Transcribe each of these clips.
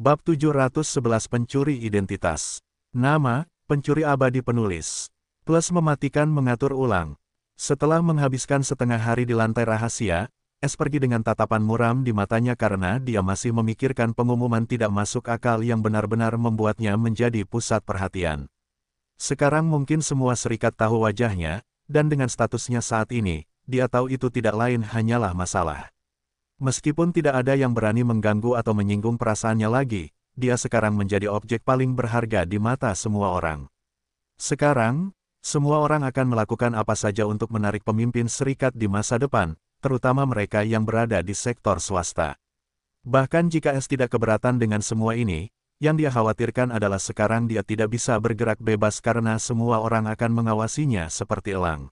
Bab 711 Pencuri Identitas. Nama, pencuri abadi penulis. Plus mematikan mengatur ulang. Setelah menghabiskan setengah hari di lantai rahasia, Es pergi dengan tatapan muram di matanya karena dia masih memikirkan pengumuman tidak masuk akal yang benar-benar membuatnya menjadi pusat perhatian. Sekarang mungkin semua serikat tahu wajahnya, dan dengan statusnya saat ini, dia tahu itu tidak lain hanyalah masalah. Meskipun tidak ada yang berani mengganggu atau menyinggung perasaannya lagi, dia sekarang menjadi objek paling berharga di mata semua orang. Sekarang, semua orang akan melakukan apa saja untuk menarik pemimpin serikat di masa depan, terutama mereka yang berada di sektor swasta. Bahkan jika Es tidak keberatan dengan semua ini, yang dia khawatirkan adalah sekarang dia tidak bisa bergerak bebas karena semua orang akan mengawasinya seperti elang.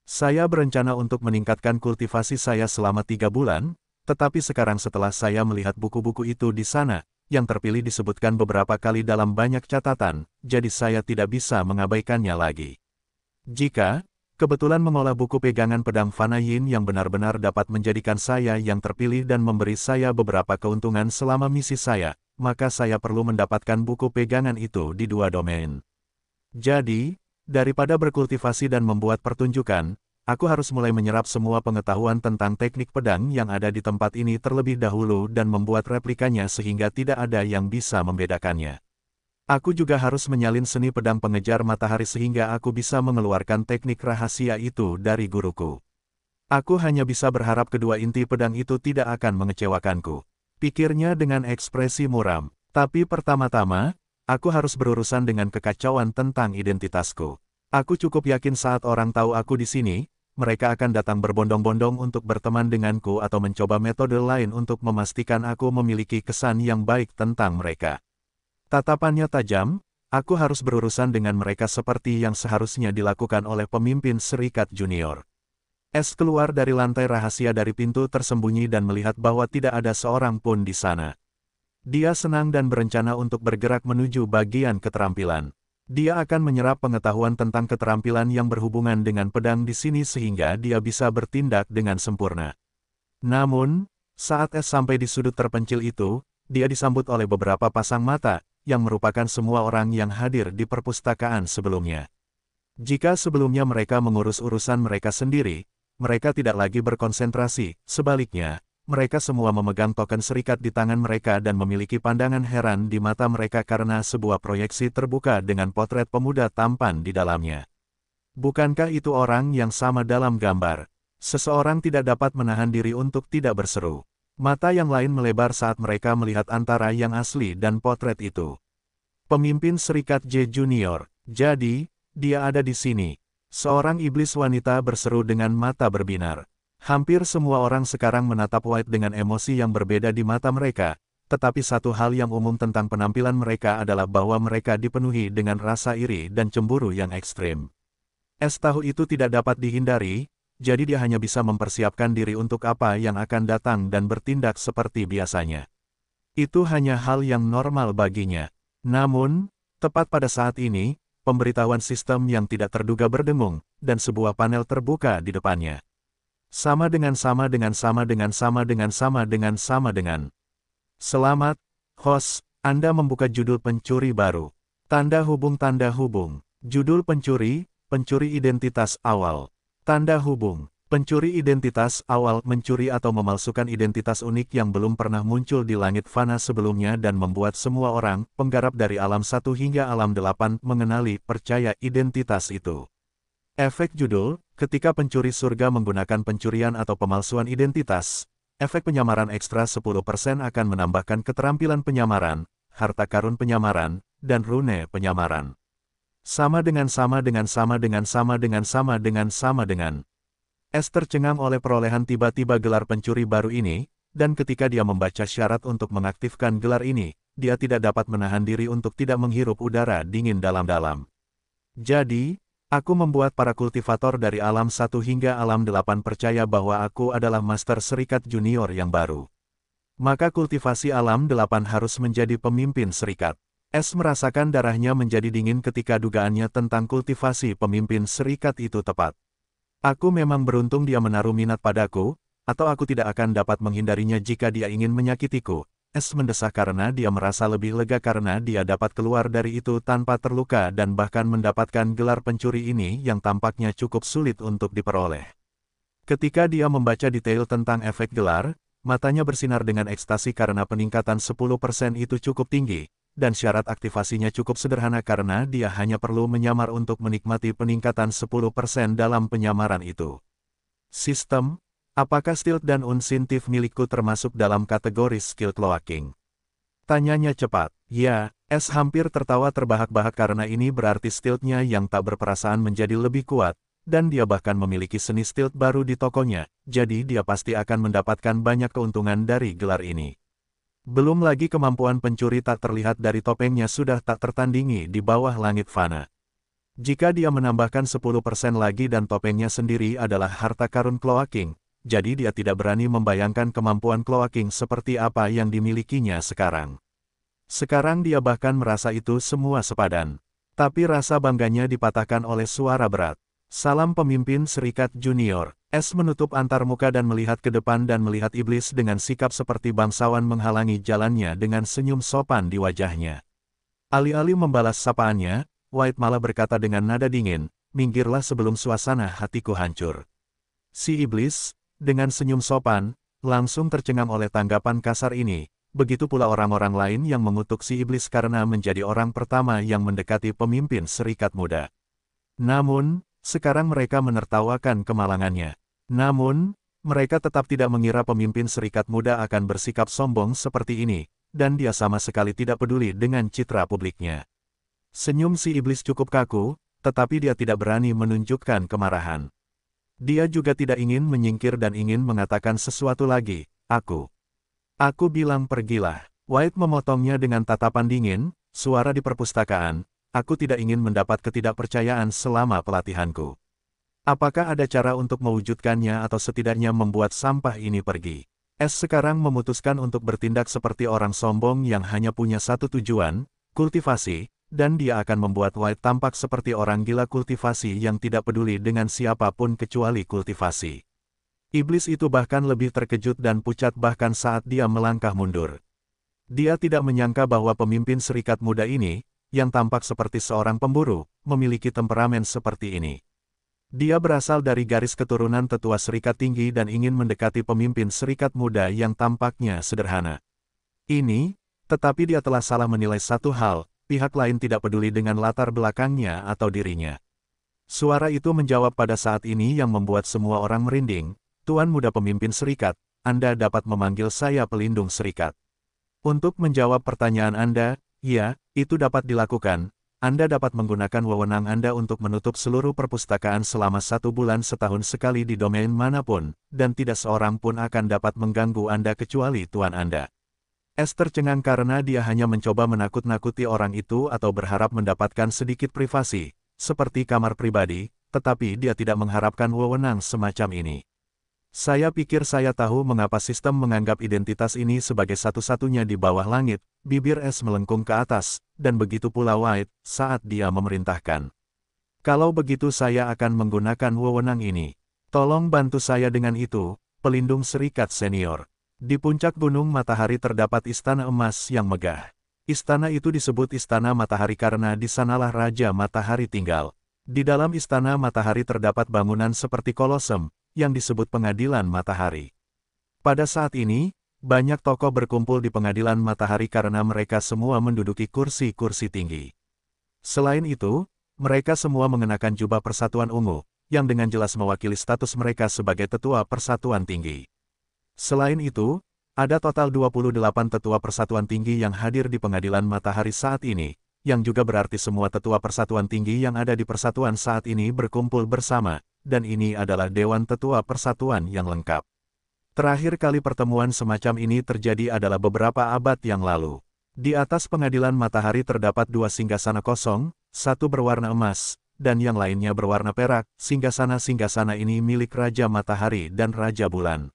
Saya berencana untuk meningkatkan kultivasi saya selama 3 bulan, tetapi sekarang setelah saya melihat buku-buku itu di sana, yang terpilih disebutkan beberapa kali dalam banyak catatan, jadi saya tidak bisa mengabaikannya lagi. Jika kebetulan mengolah buku pegangan pedang Fana Yin yang benar-benar dapat menjadikan saya yang terpilih dan memberi saya beberapa keuntungan selama misi saya, maka saya perlu mendapatkan buku pegangan itu di 2 domain. Jadi, daripada berkultivasi dan membuat pertunjukan, aku harus mulai menyerap semua pengetahuan tentang teknik pedang yang ada di tempat ini terlebih dahulu dan membuat replikanya sehingga tidak ada yang bisa membedakannya. Aku juga harus menyalin seni pedang pengejar matahari sehingga aku bisa mengeluarkan teknik rahasia itu dari guruku. Aku hanya bisa berharap kedua inti pedang itu tidak akan mengecewakanku. Pikirnya dengan ekspresi muram. Tapi pertama-tama, aku harus berurusan dengan kekacauan tentang identitasku. Aku cukup yakin saat orang tahu aku di sini, mereka akan datang berbondong-bondong untuk berteman denganku atau mencoba metode lain untuk memastikan aku memiliki kesan yang baik tentang mereka. Tatapannya tajam, aku harus berurusan dengan mereka seperti yang seharusnya dilakukan oleh pemimpin serikat junior. Es keluar dari lantai rahasia dari pintu tersembunyi dan melihat bahwa tidak ada seorang pun di sana. Dia senang dan berencana untuk bergerak menuju bagian keterampilan. Dia akan menyerap pengetahuan tentang keterampilan yang berhubungan dengan pedang di sini sehingga dia bisa bertindak dengan sempurna. Namun, saat Es sampai di sudut terpencil itu, dia disambut oleh beberapa pasang mata, yang merupakan semua orang yang hadir di perpustakaan sebelumnya. Jika sebelumnya mereka mengurus urusan mereka sendiri, mereka tidak lagi berkonsentrasi, sebaliknya, mereka semua memegang token serikat di tangan mereka dan memiliki pandangan heran di mata mereka karena sebuah proyeksi terbuka dengan potret pemuda tampan di dalamnya. Bukankah itu orang yang sama dalam gambar? Seseorang tidak dapat menahan diri untuk tidak berseru. Mata yang lain melebar saat mereka melihat antara yang asli dan potret itu. Pemimpin serikat J Junior, jadi, dia ada di sini. Seorang iblis wanita berseru dengan mata berbinar. Hampir semua orang sekarang menatap White dengan emosi yang berbeda di mata mereka, tetapi satu hal yang umum tentang penampilan mereka adalah bahwa mereka dipenuhi dengan rasa iri dan cemburu yang ekstrim. Es tahu itu tidak dapat dihindari, jadi dia hanya bisa mempersiapkan diri untuk apa yang akan datang dan bertindak seperti biasanya. Itu hanya hal yang normal baginya. Namun, tepat pada saat ini, pemberitahuan sistem yang tidak terduga berdengung, dan sebuah panel terbuka di depannya. Sama dengan. Selamat, host, Anda membuka judul pencuri baru. Tanda hubung. Judul pencuri identitas awal. Tanda hubung. Pencuri identitas awal mencuri atau memalsukan identitas unik yang belum pernah muncul di langit fana sebelumnya dan membuat semua orang, penggarap dari alam 1 hingga alam 8, mengenali, percaya identitas itu. Efek judul, ketika pencuri surga menggunakan pencurian atau pemalsuan identitas, efek penyamaran ekstra 10% akan menambahkan keterampilan penyamaran, harta karun penyamaran, dan rune penyamaran. Sama dengan. Es tercengang oleh perolehan tiba-tiba gelar pencuri baru ini, dan ketika dia membaca syarat untuk mengaktifkan gelar ini, dia tidak dapat menahan diri untuk tidak menghirup udara dingin dalam-dalam. Jadi, aku membuat para kultivator dari alam 1 hingga alam 8 percaya bahwa aku adalah master serikat junior yang baru. Maka kultivasi alam 8 harus menjadi pemimpin serikat. Es merasakan darahnya menjadi dingin ketika dugaannya tentang kultivasi pemimpin serikat itu tepat. Aku memang beruntung dia menaruh minat padaku, atau aku tidak akan dapat menghindarinya jika dia ingin menyakitiku, Es mendesah karena dia merasa lebih lega karena dia dapat keluar dari itu tanpa terluka dan bahkan mendapatkan gelar pencuri ini yang tampaknya cukup sulit untuk diperoleh. Ketika dia membaca detail tentang efek gelar, matanya bersinar dengan ekstasi karena peningkatan 10% itu cukup tinggi, dan syarat aktivasinya cukup sederhana karena dia hanya perlu menyamar untuk menikmati peningkatan 10% dalam penyamaran itu. Sistem, apakah Stealth dan Unsintif milikku termasuk dalam kategori skill cloaking? Tanyanya cepat. Ya, Es hampir tertawa terbahak-bahak karena ini berarti Stealth-nya yang tak berperasaan menjadi lebih kuat, dan dia bahkan memiliki seni Stealth baru di tokonya, jadi dia pasti akan mendapatkan banyak keuntungan dari gelar ini. Belum lagi kemampuan pencuri tak terlihat dari topengnya sudah tak tertandingi di bawah langit fana. Jika dia menambahkan 10% lagi dan topengnya sendiri adalah harta karun cloaking, jadi dia tidak berani membayangkan kemampuan cloaking seperti apa yang dimilikinya sekarang. Sekarang dia bahkan merasa itu semua sepadan. Tapi rasa bangganya dipatahkan oleh suara berat. Salam pemimpin Serikat Junior. Es menutup antarmuka dan melihat ke depan dan melihat iblis dengan sikap seperti bangsawan menghalangi jalannya dengan senyum sopan di wajahnya. Alih-alih membalas sapaannya, White malah berkata dengan nada dingin, minggirlah sebelum suasana hatiku hancur. Si iblis, dengan senyum sopan, langsung tercengang oleh tanggapan kasar ini, begitu pula orang-orang lain yang mengutuk si iblis karena menjadi orang pertama yang mendekati pemimpin Serikat Muda. Namun, sekarang mereka menertawakan kemalangannya. Namun, mereka tetap tidak mengira pemimpin Serikat Muda akan bersikap sombong seperti ini, dan dia sama sekali tidak peduli dengan citra publiknya. Senyum si iblis cukup kaku, tetapi dia tidak berani menunjukkan kemarahan. Dia juga tidak ingin menyingkir dan ingin mengatakan sesuatu lagi. Aku bilang pergilah. White memotongnya dengan tatapan dingin, suara di perpustakaan, aku tidak ingin mendapat ketidakpercayaan selama pelatihanku. Apakah ada cara untuk mewujudkannya atau setidaknya membuat sampah ini pergi? Es sekarang memutuskan untuk bertindak seperti orang sombong yang hanya punya satu tujuan, kultivasi, dan dia akan membuat White tampak seperti orang gila kultivasi yang tidak peduli dengan siapapun kecuali kultivasi. Iblis itu bahkan lebih terkejut dan pucat bahkan saat dia melangkah mundur. Dia tidak menyangka bahwa pemimpin Serikat Muda ini, yang tampak seperti seorang pemburu, memiliki temperamen seperti ini. Dia berasal dari garis keturunan tetua Serikat Tinggi dan ingin mendekati pemimpin Serikat Muda yang tampaknya sederhana. Tetapi dia telah salah menilai satu hal, pihak lain tidak peduli dengan latar belakangnya atau dirinya. Suara itu menjawab pada saat ini yang membuat semua orang merinding, Tuan Muda Pemimpin Serikat, Anda dapat memanggil saya pelindung serikat. Untuk menjawab pertanyaan Anda, ya, itu dapat dilakukan. Anda dapat menggunakan wewenang Anda untuk menutup seluruh perpustakaan selama 1 bulan setahun sekali di domain manapun, dan tidak seorang pun akan dapat mengganggu Anda kecuali Tuan Anda. Es tercengang karena dia hanya mencoba menakut-nakuti orang itu atau berharap mendapatkan sedikit privasi, seperti kamar pribadi, tetapi dia tidak mengharapkan wewenang semacam ini. Saya pikir saya tahu mengapa sistem menganggap identitas ini sebagai satu-satunya di bawah langit, bibir Es melengkung ke atas, dan begitu pula White, saat dia memerintahkan. Kalau begitu saya akan menggunakan wewenang ini. Tolong bantu saya dengan itu, pelindung Serikat Senior. Di puncak Gunung Matahari terdapat istana emas yang megah. Istana itu disebut Istana Matahari karena di sanalah Raja Matahari tinggal. Di dalam Istana Matahari terdapat bangunan seperti Kolosem, yang disebut Pengadilan Matahari. Pada saat ini, banyak tokoh berkumpul di Pengadilan Matahari karena mereka semua menduduki kursi-kursi tinggi. Selain itu, mereka semua mengenakan jubah Persatuan Ungu, yang dengan jelas mewakili status mereka sebagai tetua Persatuan Tinggi. Selain itu, ada total 28 tetua Persatuan Tinggi yang hadir di Pengadilan Matahari saat ini, yang juga berarti semua tetua Persatuan Tinggi yang ada di Persatuan saat ini berkumpul bersama, dan ini adalah Dewan Tetua Persatuan yang lengkap. Terakhir kali pertemuan semacam ini terjadi adalah beberapa abad yang lalu. Di atas Pengadilan Matahari terdapat 2 singgasana kosong, satu berwarna emas, dan yang lainnya berwarna perak. Singgasana-singgasana ini milik Raja Matahari dan Raja Bulan.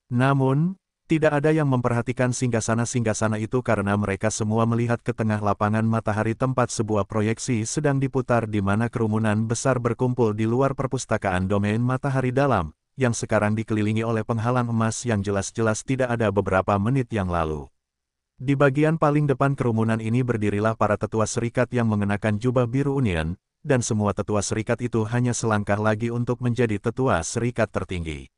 Namun, tidak ada yang memperhatikan singgasana-singgasana itu karena mereka semua melihat ke tengah lapangan matahari tempat sebuah proyeksi sedang diputar di mana kerumunan besar berkumpul di luar perpustakaan domain Matahari Dalam, yang sekarang dikelilingi oleh penghalang emas yang jelas-jelas tidak ada beberapa menit yang lalu. Di bagian paling depan kerumunan ini berdirilah para tetua serikat yang mengenakan jubah biru Union, dan semua tetua serikat itu hanya selangkah lagi untuk menjadi tetua serikat tertinggi.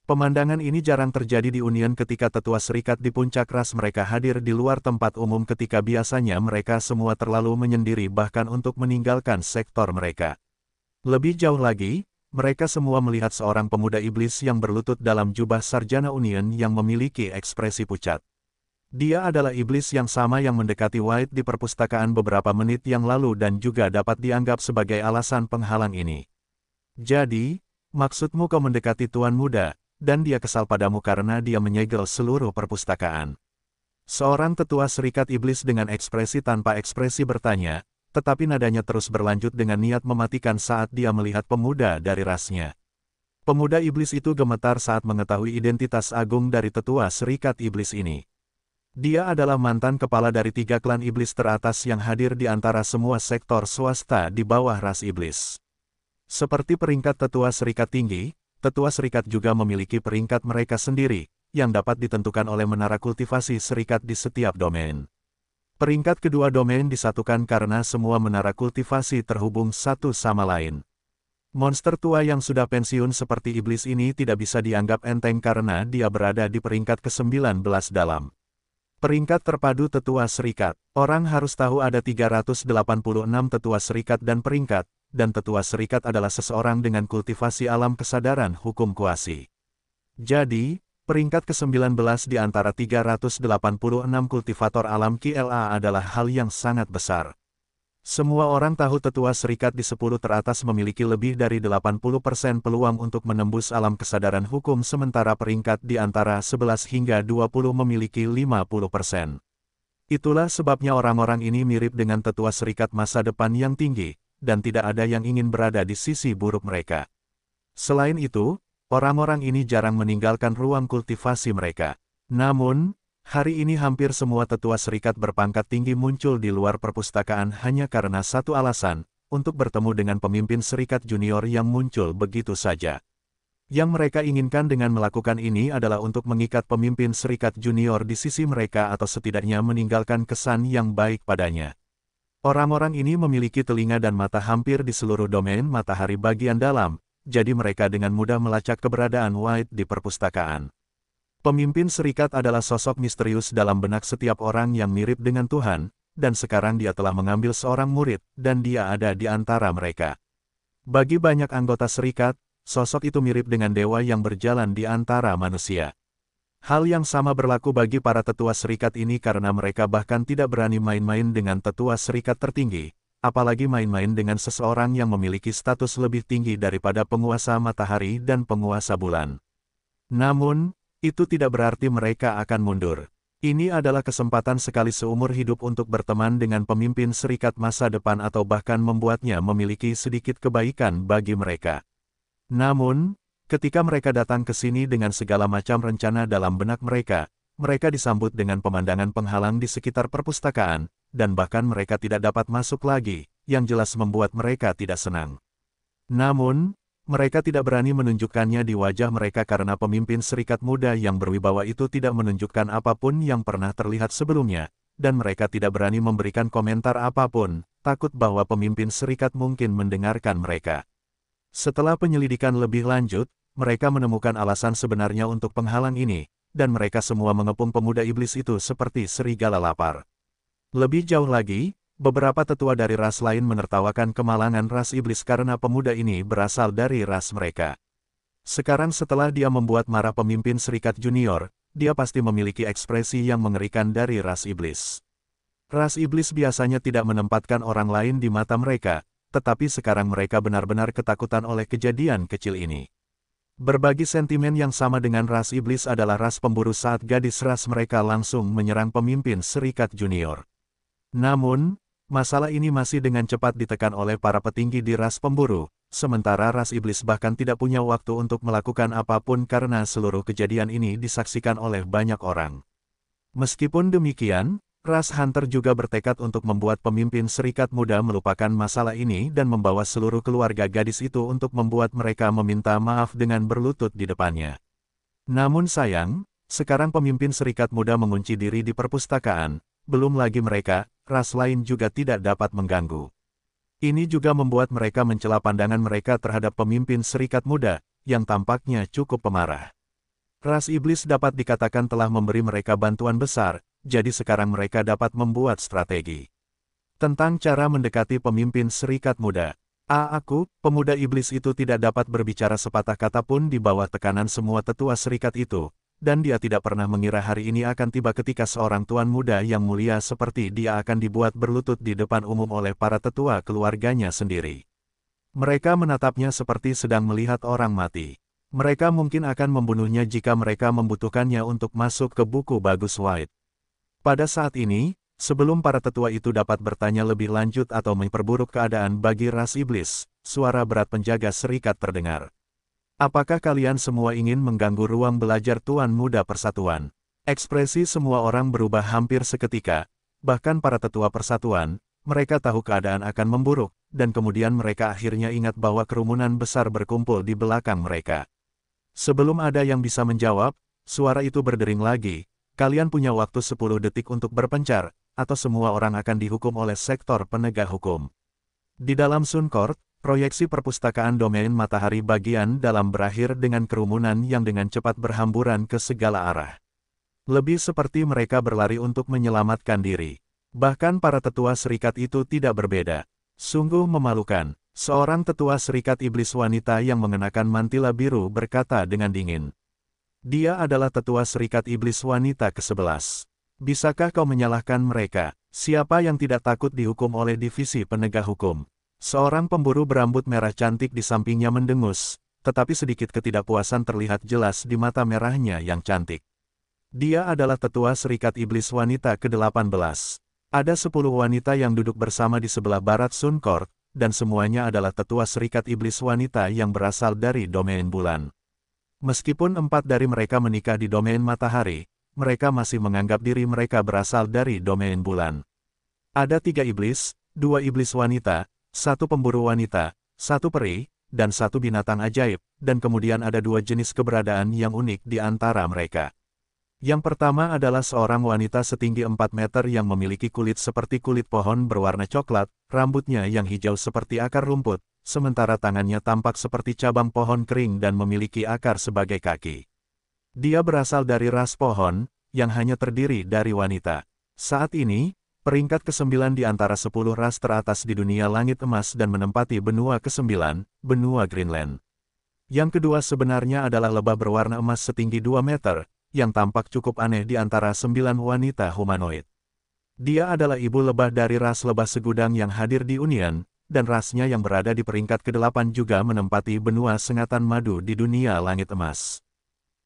Pemandangan ini jarang terjadi di Union ketika tetua serikat di puncak ras mereka hadir di luar tempat umum ketika biasanya mereka semua terlalu menyendiri bahkan untuk meninggalkan sektor mereka. Lebih jauh lagi, mereka semua melihat seorang pemuda iblis yang berlutut dalam jubah sarjana Union yang memiliki ekspresi pucat. Dia adalah iblis yang sama yang mendekati White di perpustakaan beberapa menit yang lalu dan juga dapat dianggap sebagai alasan penghalang ini. Jadi, maksudmu kau mendekati Tuan Muda, dan dia kesal padamu karena dia menyegel seluruh perpustakaan. Seorang tetua serikat iblis dengan ekspresi tanpa ekspresi bertanya, tetapi nadanya terus berlanjut dengan niat mematikan saat dia melihat pemuda dari rasnya. Pemuda iblis itu gemetar saat mengetahui identitas agung dari tetua serikat iblis ini. Dia adalah mantan kepala dari 3 klan iblis teratas yang hadir di antara semua sektor swasta di bawah ras iblis. Seperti peringkat tetua serikat tinggi, tetua serikat juga memiliki peringkat mereka sendiri, yang dapat ditentukan oleh menara kultivasi serikat di setiap domain. Peringkat kedua domain disatukan karena semua menara kultivasi terhubung satu sama lain. Monster tua yang sudah pensiun seperti iblis ini tidak bisa dianggap enteng karena dia berada di peringkat ke-19 dalam peringkat terpadu tetua serikat. Orang harus tahu ada 386 tetua serikat dan peringkat, dan tetua serikat adalah seseorang dengan kultivasi alam kesadaran hukum kuasi. Jadi, peringkat ke-19 di antara 386 kultivator alam KLA adalah hal yang sangat besar. Semua orang tahu tetua serikat di 10 teratas memiliki lebih dari 80% peluang untuk menembus alam kesadaran hukum sementara peringkat di antara 11 hingga 20 memiliki 50%. Itulah sebabnya orang-orang ini mirip dengan tetua serikat masa depan yang tinggi, dan tidak ada yang ingin berada di sisi buruk mereka. Selain itu, orang-orang ini jarang meninggalkan ruang kultivasi mereka. Namun, hari ini hampir semua tetua serikat berpangkat tinggi muncul di luar perpustakaan hanya karena satu alasan, untuk bertemu dengan pemimpin serikat junior yang muncul begitu saja. Yang mereka inginkan dengan melakukan ini adalah untuk mengikat pemimpin serikat junior di sisi mereka atau setidaknya meninggalkan kesan yang baik padanya. Orang-orang ini memiliki telinga dan mata hampir di seluruh domain matahari bagian dalam, jadi mereka dengan mudah melacak keberadaan White di perpustakaan. Pemimpin serikat adalah sosok misterius dalam benak setiap orang yang mirip dengan Tuhan, dan sekarang dia telah mengambil seorang murid, dan dia ada di antara mereka. Bagi banyak anggota serikat, sosok itu mirip dengan dewa yang berjalan di antara manusia. Hal yang sama berlaku bagi para tetua serikat ini karena mereka bahkan tidak berani main-main dengan tetua serikat tertinggi, apalagi main-main dengan seseorang yang memiliki status lebih tinggi daripada penguasa matahari dan penguasa bulan. Namun, itu tidak berarti mereka akan mundur. Ini adalah kesempatan sekali seumur hidup untuk berteman dengan pemimpin serikat masa depan atau bahkan membuatnya memiliki sedikit kebaikan bagi mereka. Namun, ketika mereka datang ke sini dengan segala macam rencana dalam benak mereka, mereka disambut dengan pemandangan penghalang di sekitar perpustakaan, dan bahkan mereka tidak dapat masuk lagi, yang jelas membuat mereka tidak senang. Namun, mereka tidak berani menunjukkannya di wajah mereka karena pemimpin serikat muda yang berwibawa itu tidak menunjukkan apapun yang pernah terlihat sebelumnya, dan mereka tidak berani memberikan komentar apapun, takut bahwa pemimpin serikat mungkin mendengarkan mereka. Setelah penyelidikan lebih lanjut, mereka menemukan alasan sebenarnya untuk penghalang ini, dan mereka semua mengepung pemuda iblis itu seperti serigala lapar. Lebih jauh lagi, beberapa tetua dari ras lain menertawakan kemalangan ras iblis karena pemuda ini berasal dari ras mereka. Sekarang setelah dia membuat marah pemimpin serikat junior, dia pasti memiliki ekspresi yang mengerikan dari ras iblis. Ras iblis biasanya tidak menempatkan orang lain di mata mereka, tetapi sekarang mereka benar-benar ketakutan oleh kejadian kecil ini. Berbagi sentimen yang sama dengan ras iblis adalah ras pemburu saat gadis ras mereka langsung menyerang pemimpin serikat junior. Namun, masalah ini masih dengan cepat ditekan oleh para petinggi di ras pemburu, sementara ras iblis bahkan tidak punya waktu untuk melakukan apapun karena seluruh kejadian ini disaksikan oleh banyak orang. Meskipun demikian, ras Hunter juga bertekad untuk membuat pemimpin serikat muda melupakan masalah ini dan membawa seluruh keluarga gadis itu untuk membuat mereka meminta maaf dengan berlutut di depannya. Namun sayang, Sekarang pemimpin Serikat Muda mengunci diri di perpustakaan, belum lagi mereka, ras lain juga tidak dapat mengganggu. Ini juga membuat mereka mencela pandangan mereka terhadap pemimpin Serikat Muda, yang tampaknya cukup pemarah. Ras iblis dapat dikatakan telah memberi mereka bantuan besar, jadi sekarang mereka dapat membuat strategi. Tentang cara mendekati pemimpin Serikat Muda. Aku, pemuda iblis itu tidak dapat berbicara sepatah kata pun di bawah tekanan semua tetua serikat itu, dan dia tidak pernah mengira hari ini akan tiba ketika seorang tuan muda yang mulia seperti dia akan dibuat berlutut di depan umum oleh para tetua keluarganya sendiri. Mereka menatapnya seperti sedang melihat orang mati. Mereka mungkin akan membunuhnya jika mereka membutuhkannya untuk masuk ke buku bagus White. Pada saat ini, sebelum para tetua itu dapat bertanya lebih lanjut atau memperburuk keadaan bagi ras iblis, suara berat penjaga serikat terdengar. Apakah kalian semua ingin mengganggu ruang belajar Tuan Muda Persatuan? Ekspresi semua orang berubah hampir seketika, bahkan para tetua persatuan, mereka tahu keadaan akan memburuk, dan kemudian mereka akhirnya ingat bahwa kerumunan besar berkumpul di belakang mereka. Sebelum ada yang bisa menjawab, suara itu berdering lagi, kalian punya waktu 10 detik untuk berpencar, atau semua orang akan dihukum oleh sektor penegak hukum. Di dalam Sun Court, proyeksi perpustakaan domain matahari bagian dalam berakhir dengan kerumunan yang dengan cepat berhamburan ke segala arah. Lebih seperti mereka berlari untuk menyelamatkan diri. Bahkan para tetua serikat itu tidak berbeda. Sungguh memalukan, seorang tetua serikat iblis wanita yang mengenakan mantila biru berkata dengan dingin. Dia adalah tetua serikat iblis wanita ke-11. Bisakah kau menyalahkan mereka? Siapa yang tidak takut dihukum oleh divisi penegak hukum? Seorang pemburu berambut merah cantik di sampingnya mendengus, tetapi sedikit ketidakpuasan terlihat jelas di mata merahnya yang cantik. Dia adalah tetua serikat iblis wanita ke-18. Ada 10 wanita yang duduk bersama di sebelah barat Sun Court, dan semuanya adalah tetua serikat iblis wanita yang berasal dari domain bulan. Meskipun 4 dari mereka menikah di domain matahari, mereka masih menganggap diri mereka berasal dari domain bulan. Ada 3 iblis, 2 iblis wanita, 1 pemburu wanita, 1 peri, dan 1 binatang ajaib, dan kemudian ada 2 jenis keberadaan yang unik di antara mereka. Yang pertama adalah seorang wanita setinggi 4 meter yang memiliki kulit seperti kulit pohon berwarna coklat, rambutnya yang hijau seperti akar rumput, sementara tangannya tampak seperti cabang pohon kering dan memiliki akar sebagai kaki. Dia berasal dari ras pohon, yang hanya terdiri dari wanita. Saat ini, peringkat ke-9 di antara 10 ras teratas di dunia langit emas dan menempati benua ke-9, benua Greenland. Yang kedua sebenarnya adalah lebah berwarna emas setinggi 2 meter, yang tampak cukup aneh di antara 9 wanita humanoid. Dia adalah ibu lebah dari ras lebah segudang yang hadir di Union, dan rasnya yang berada di peringkat ke-8 juga menempati benua sengatan madu di dunia langit emas.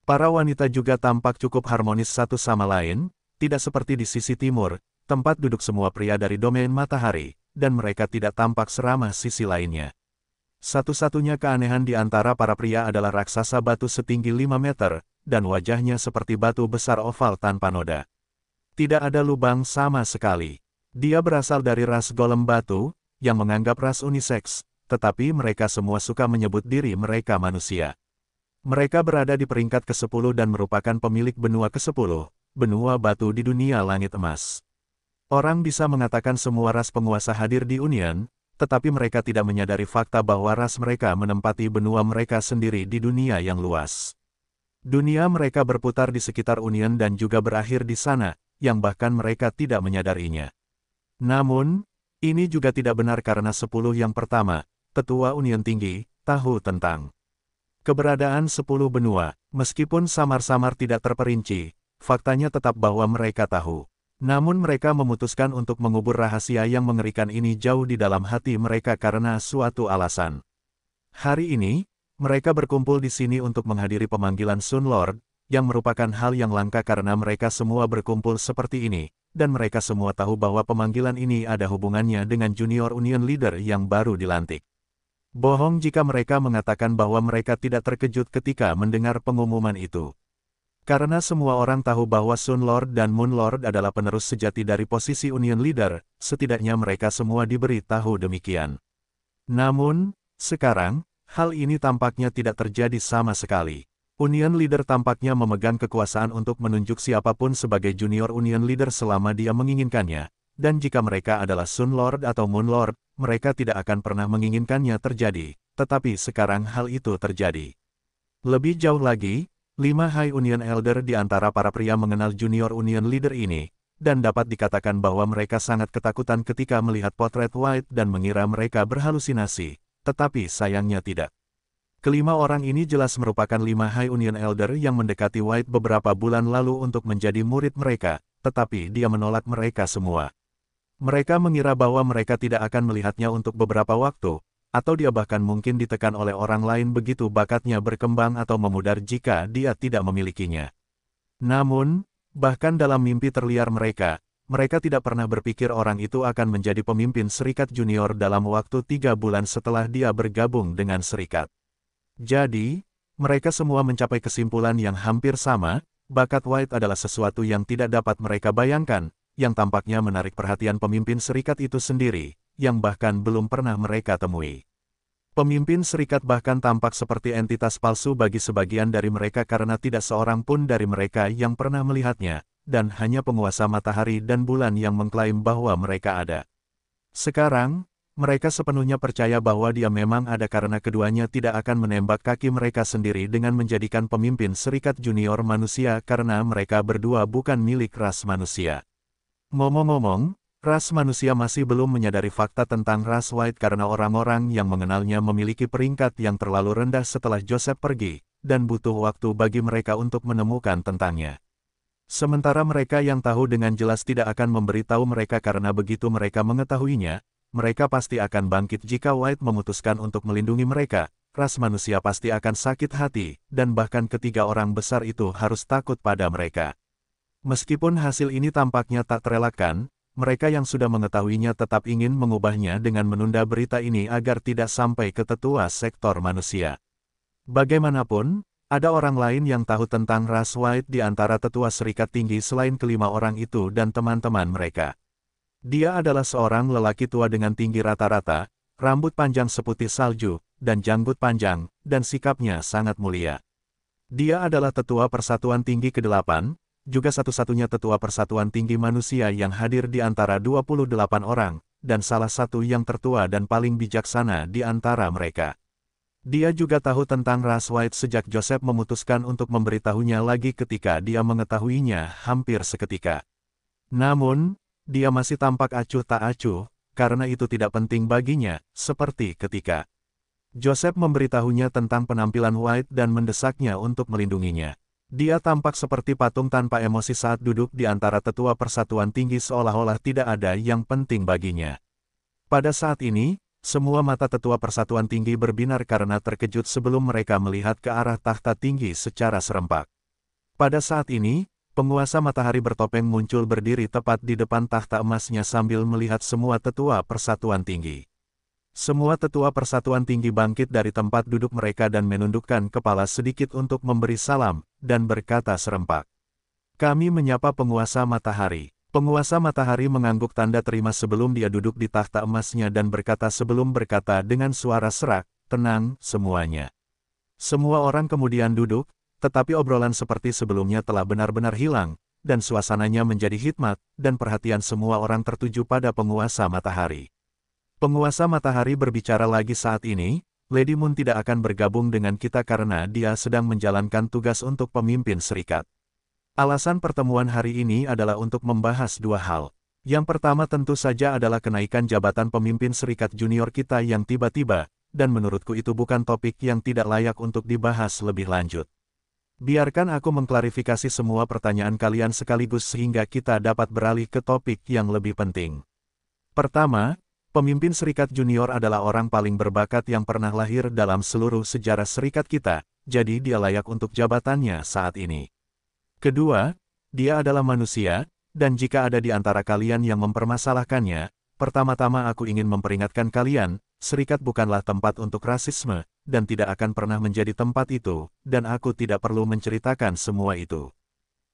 Para wanita juga tampak cukup harmonis satu sama lain, tidak seperti di sisi timur, tempat duduk semua pria dari domain matahari, dan mereka tidak tampak seramah sisi lainnya. Satu-satunya keanehan di antara para pria adalah raksasa batu setinggi 5 meter, dan wajahnya seperti batu besar oval tanpa noda. Tidak ada lubang sama sekali. Dia berasal dari ras golem batu, yang menganggap ras unisex, tetapi mereka semua suka menyebut diri mereka manusia. Mereka berada di peringkat ke-10 dan merupakan pemilik benua ke-10, benua batu di dunia langit emas. Orang bisa mengatakan semua ras penguasa hadir di Union, tetapi mereka tidak menyadari fakta bahwa ras mereka menempati benua mereka sendiri di dunia yang luas. Dunia mereka berputar di sekitar Union dan juga berakhir di sana, yang bahkan mereka tidak menyadarinya. Namun, ini juga tidak benar karena 10 yang pertama, tetua Union tinggi, tahu tentang keberadaan 10 benua, meskipun samar-samar tidak terperinci, faktanya tetap bahwa mereka tahu. Namun mereka memutuskan untuk mengubur rahasia yang mengerikan ini jauh di dalam hati mereka karena suatu alasan. Hari ini, mereka berkumpul di sini untuk menghadiri pemanggilan Sun Lord, yang merupakan hal yang langka karena mereka semua berkumpul seperti ini, dan mereka semua tahu bahwa pemanggilan ini ada hubungannya dengan junior Union Leader yang baru dilantik. Bohong jika mereka mengatakan bahwa mereka tidak terkejut ketika mendengar pengumuman itu. Karena semua orang tahu bahwa Sun Lord dan Moon Lord adalah penerus sejati dari posisi Union Leader, setidaknya mereka semua diberi tahu demikian. Namun, sekarang, hal ini tampaknya tidak terjadi sama sekali. Union Leader tampaknya memegang kekuasaan untuk menunjuk siapapun sebagai Junior Union Leader selama dia menginginkannya, dan jika mereka adalah Sun Lord atau Moon Lord, mereka tidak akan pernah menginginkannya terjadi, tetapi sekarang hal itu terjadi. Lebih jauh lagi, 5 High Union Elder di antara para pria mengenal Junior Union Leader ini, dan dapat dikatakan bahwa mereka sangat ketakutan ketika melihat potret White dan mengira mereka berhalusinasi, tetapi sayangnya tidak. Kelima orang ini jelas merupakan 5 High Union Elder yang mendekati White beberapa bulan lalu untuk menjadi murid mereka, tetapi dia menolak mereka semua. Mereka mengira bahwa mereka tidak akan melihatnya untuk beberapa waktu, atau dia bahkan mungkin ditekan oleh orang lain begitu bakatnya berkembang atau memudar jika dia tidak memilikinya. Namun, bahkan dalam mimpi terliar mereka tidak pernah berpikir orang itu akan menjadi pemimpin serikat junior dalam waktu 3 bulan setelah dia bergabung dengan serikat. Jadi, mereka semua mencapai kesimpulan yang hampir sama, bakat White adalah sesuatu yang tidak dapat mereka bayangkan, yang tampaknya menarik perhatian pemimpin serikat itu sendiri, yang bahkan belum pernah mereka temui. Pemimpin serikat bahkan tampak seperti entitas palsu bagi sebagian dari mereka karena tidak seorang pun dari mereka yang pernah melihatnya, dan hanya penguasa matahari dan bulan yang mengklaim bahwa mereka ada. Sekarang, mereka sepenuhnya percaya bahwa dia memang ada karena keduanya tidak akan menembak kaki mereka sendiri dengan menjadikan pemimpin serikat junior manusia karena mereka berdua bukan milik ras manusia. Ngomong-ngomong, ras manusia masih belum menyadari fakta tentang ras White karena orang-orang yang mengenalnya memiliki peringkat yang terlalu rendah setelah Joseph pergi, dan butuh waktu bagi mereka untuk menemukan tentangnya. Sementara mereka yang tahu dengan jelas tidak akan memberitahu mereka karena begitu mereka mengetahuinya, mereka pasti akan bangkit jika White memutuskan untuk melindungi mereka, ras manusia pasti akan sakit hati, dan bahkan ketiga orang besar itu harus takut pada mereka. Meskipun hasil ini tampaknya tak terelakkan, mereka yang sudah mengetahuinya tetap ingin mengubahnya dengan menunda berita ini agar tidak sampai ke tetua sektor manusia. Bagaimanapun, ada orang lain yang tahu tentang ras White di antara tetua serikat tinggi selain kelima orang itu dan teman-teman mereka. Dia adalah seorang lelaki tua dengan tinggi rata-rata, rambut panjang seputih salju, dan janggut panjang, dan sikapnya sangat mulia. Dia adalah tetua Persatuan Tinggi ke-8, juga satu-satunya tetua Persatuan Tinggi Manusia yang hadir di antara 28 orang, dan salah satu yang tertua dan paling bijaksana di antara mereka. Dia juga tahu tentang ras White sejak Joseph memutuskan untuk memberitahunya lagi ketika dia mengetahuinya hampir seketika. Namun, dia masih tampak acuh tak acuh, karena itu tidak penting baginya, seperti ketika Joseph memberitahunya tentang penampilan White dan mendesaknya untuk melindunginya. Dia tampak seperti patung tanpa emosi saat duduk di antara tetua Persatuan Tinggi seolah-olah tidak ada yang penting baginya. Pada saat ini, semua mata tetua Persatuan Tinggi berbinar karena terkejut sebelum mereka melihat ke arah takhta tinggi secara serempak. Pada saat ini, penguasa matahari bertopeng muncul berdiri tepat di depan takhta emasnya sambil melihat semua tetua Persatuan Tinggi. Semua tetua Persatuan Tinggi bangkit dari tempat duduk mereka dan menundukkan kepala sedikit untuk memberi salam, dan berkata serempak. Kami menyapa penguasa matahari. Penguasa matahari mengangguk tanda terima sebelum dia duduk di takhta emasnya dan berkata sebelum berkata dengan suara serak, tenang semuanya. Semua orang kemudian duduk, tetapi obrolan seperti sebelumnya telah benar-benar hilang, dan suasananya menjadi hikmat, dan perhatian semua orang tertuju pada penguasa matahari. Penguasa matahari berbicara lagi saat ini, Lady Moon tidak akan bergabung dengan kita karena dia sedang menjalankan tugas untuk pemimpin serikat. Alasan pertemuan hari ini adalah untuk membahas dua hal. Yang pertama tentu saja adalah kenaikan jabatan pemimpin serikat junior kita yang tiba-tiba, dan menurutku itu bukan topik yang tidak layak untuk dibahas lebih lanjut. Biarkan aku mengklarifikasi semua pertanyaan kalian sekaligus sehingga kita dapat beralih ke topik yang lebih penting. Pertama, pemimpin serikat junior adalah orang paling berbakat yang pernah lahir dalam seluruh sejarah serikat kita, jadi dia layak untuk jabatannya saat ini. Kedua, dia adalah manusia, dan jika ada di antara kalian yang mempermasalahkannya, pertama-tama aku ingin memperingatkan kalian, serikat bukanlah tempat untuk rasisme, dan tidak akan pernah menjadi tempat itu, dan aku tidak perlu menceritakan semua itu.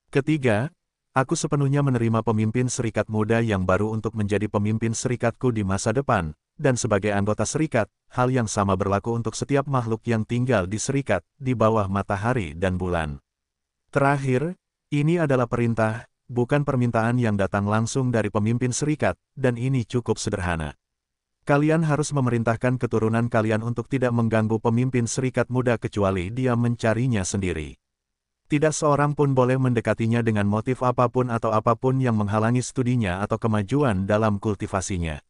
Ketiga, aku sepenuhnya menerima pemimpin serikat muda yang baru untuk menjadi pemimpin serikatku di masa depan, dan sebagai anggota serikat, hal yang sama berlaku untuk setiap makhluk yang tinggal di serikat, di bawah matahari dan bulan. Terakhir, ini adalah perintah, bukan permintaan yang datang langsung dari pemimpin serikat, dan ini cukup sederhana. Kalian harus memerintahkan keturunan kalian untuk tidak mengganggu pemimpin serikat muda kecuali dia mencarinya sendiri. Tidak seorang pun boleh mendekatinya dengan motif apapun atau apapun yang menghalangi studinya atau kemajuan dalam kultivasinya.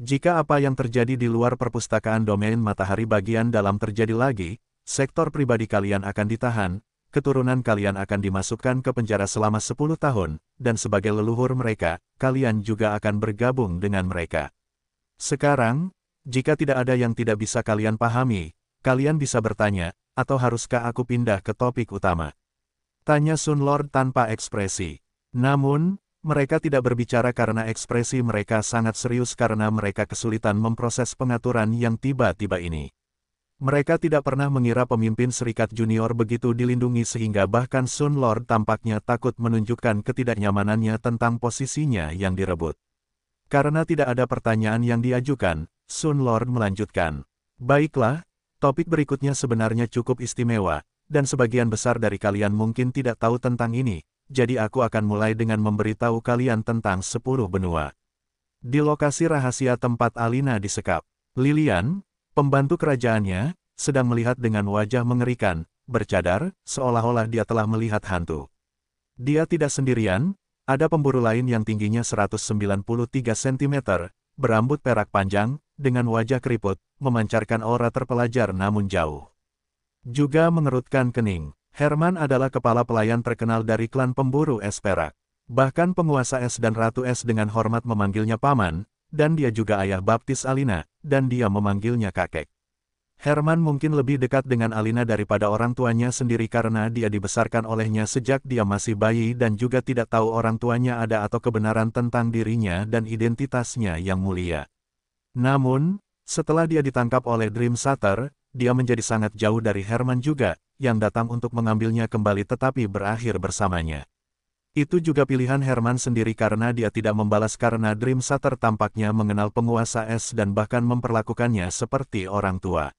Jika apa yang terjadi di luar perpustakaan domain matahari bagian dalam terjadi lagi, sektor pribadi kalian akan ditahan, keturunan kalian akan dimasukkan ke penjara selama 10 tahun, dan sebagai leluhur mereka, kalian juga akan bergabung dengan mereka. Sekarang, jika tidak ada yang tidak bisa kalian pahami, kalian bisa bertanya, atau haruskah aku pindah ke topik utama? Tanya Sun Lord tanpa ekspresi. Namun, mereka tidak berbicara karena ekspresi mereka sangat serius karena mereka kesulitan memproses pengaturan yang tiba-tiba ini. Mereka tidak pernah mengira pemimpin serikat junior begitu dilindungi sehingga bahkan Sun Lord tampaknya takut menunjukkan ketidaknyamanannya tentang posisinya yang direbut. Karena tidak ada pertanyaan yang diajukan, Sun Lord melanjutkan. Baiklah, topik berikutnya sebenarnya cukup istimewa, dan sebagian besar dari kalian mungkin tidak tahu tentang ini. Jadi aku akan mulai dengan memberitahu kalian tentang 10 benua. Di lokasi rahasia tempat Alina disekap, Lilian, pembantu kerajaannya, sedang melihat dengan wajah mengerikan, bercadar, seolah-olah dia telah melihat hantu. Dia tidak sendirian, ada pemburu lain yang tingginya 193 cm, berambut perak panjang, dengan wajah keriput, memancarkan aura terpelajar namun jauh. Juga mengerutkan kening. Herman adalah kepala pelayan terkenal dari klan pemburu es perak. Bahkan penguasa es dan Ratu Es dengan hormat memanggilnya paman, dan dia juga ayah baptis Alina, dan dia memanggilnya kakek. Herman mungkin lebih dekat dengan Alina daripada orang tuanya sendiri karena dia dibesarkan olehnya sejak dia masih bayi dan juga tidak tahu orang tuanya ada atau kebenaran tentang dirinya dan identitasnya yang mulia. Namun, setelah dia ditangkap oleh Dream Shatter, dia menjadi sangat jauh dari Herman juga, yang datang untuk mengambilnya kembali tetapi berakhir bersamanya. Itu juga pilihan Herman sendiri karena dia tidak membalas karena Dream Shatter tampaknya mengenal penguasa es dan bahkan memperlakukannya seperti orang tua.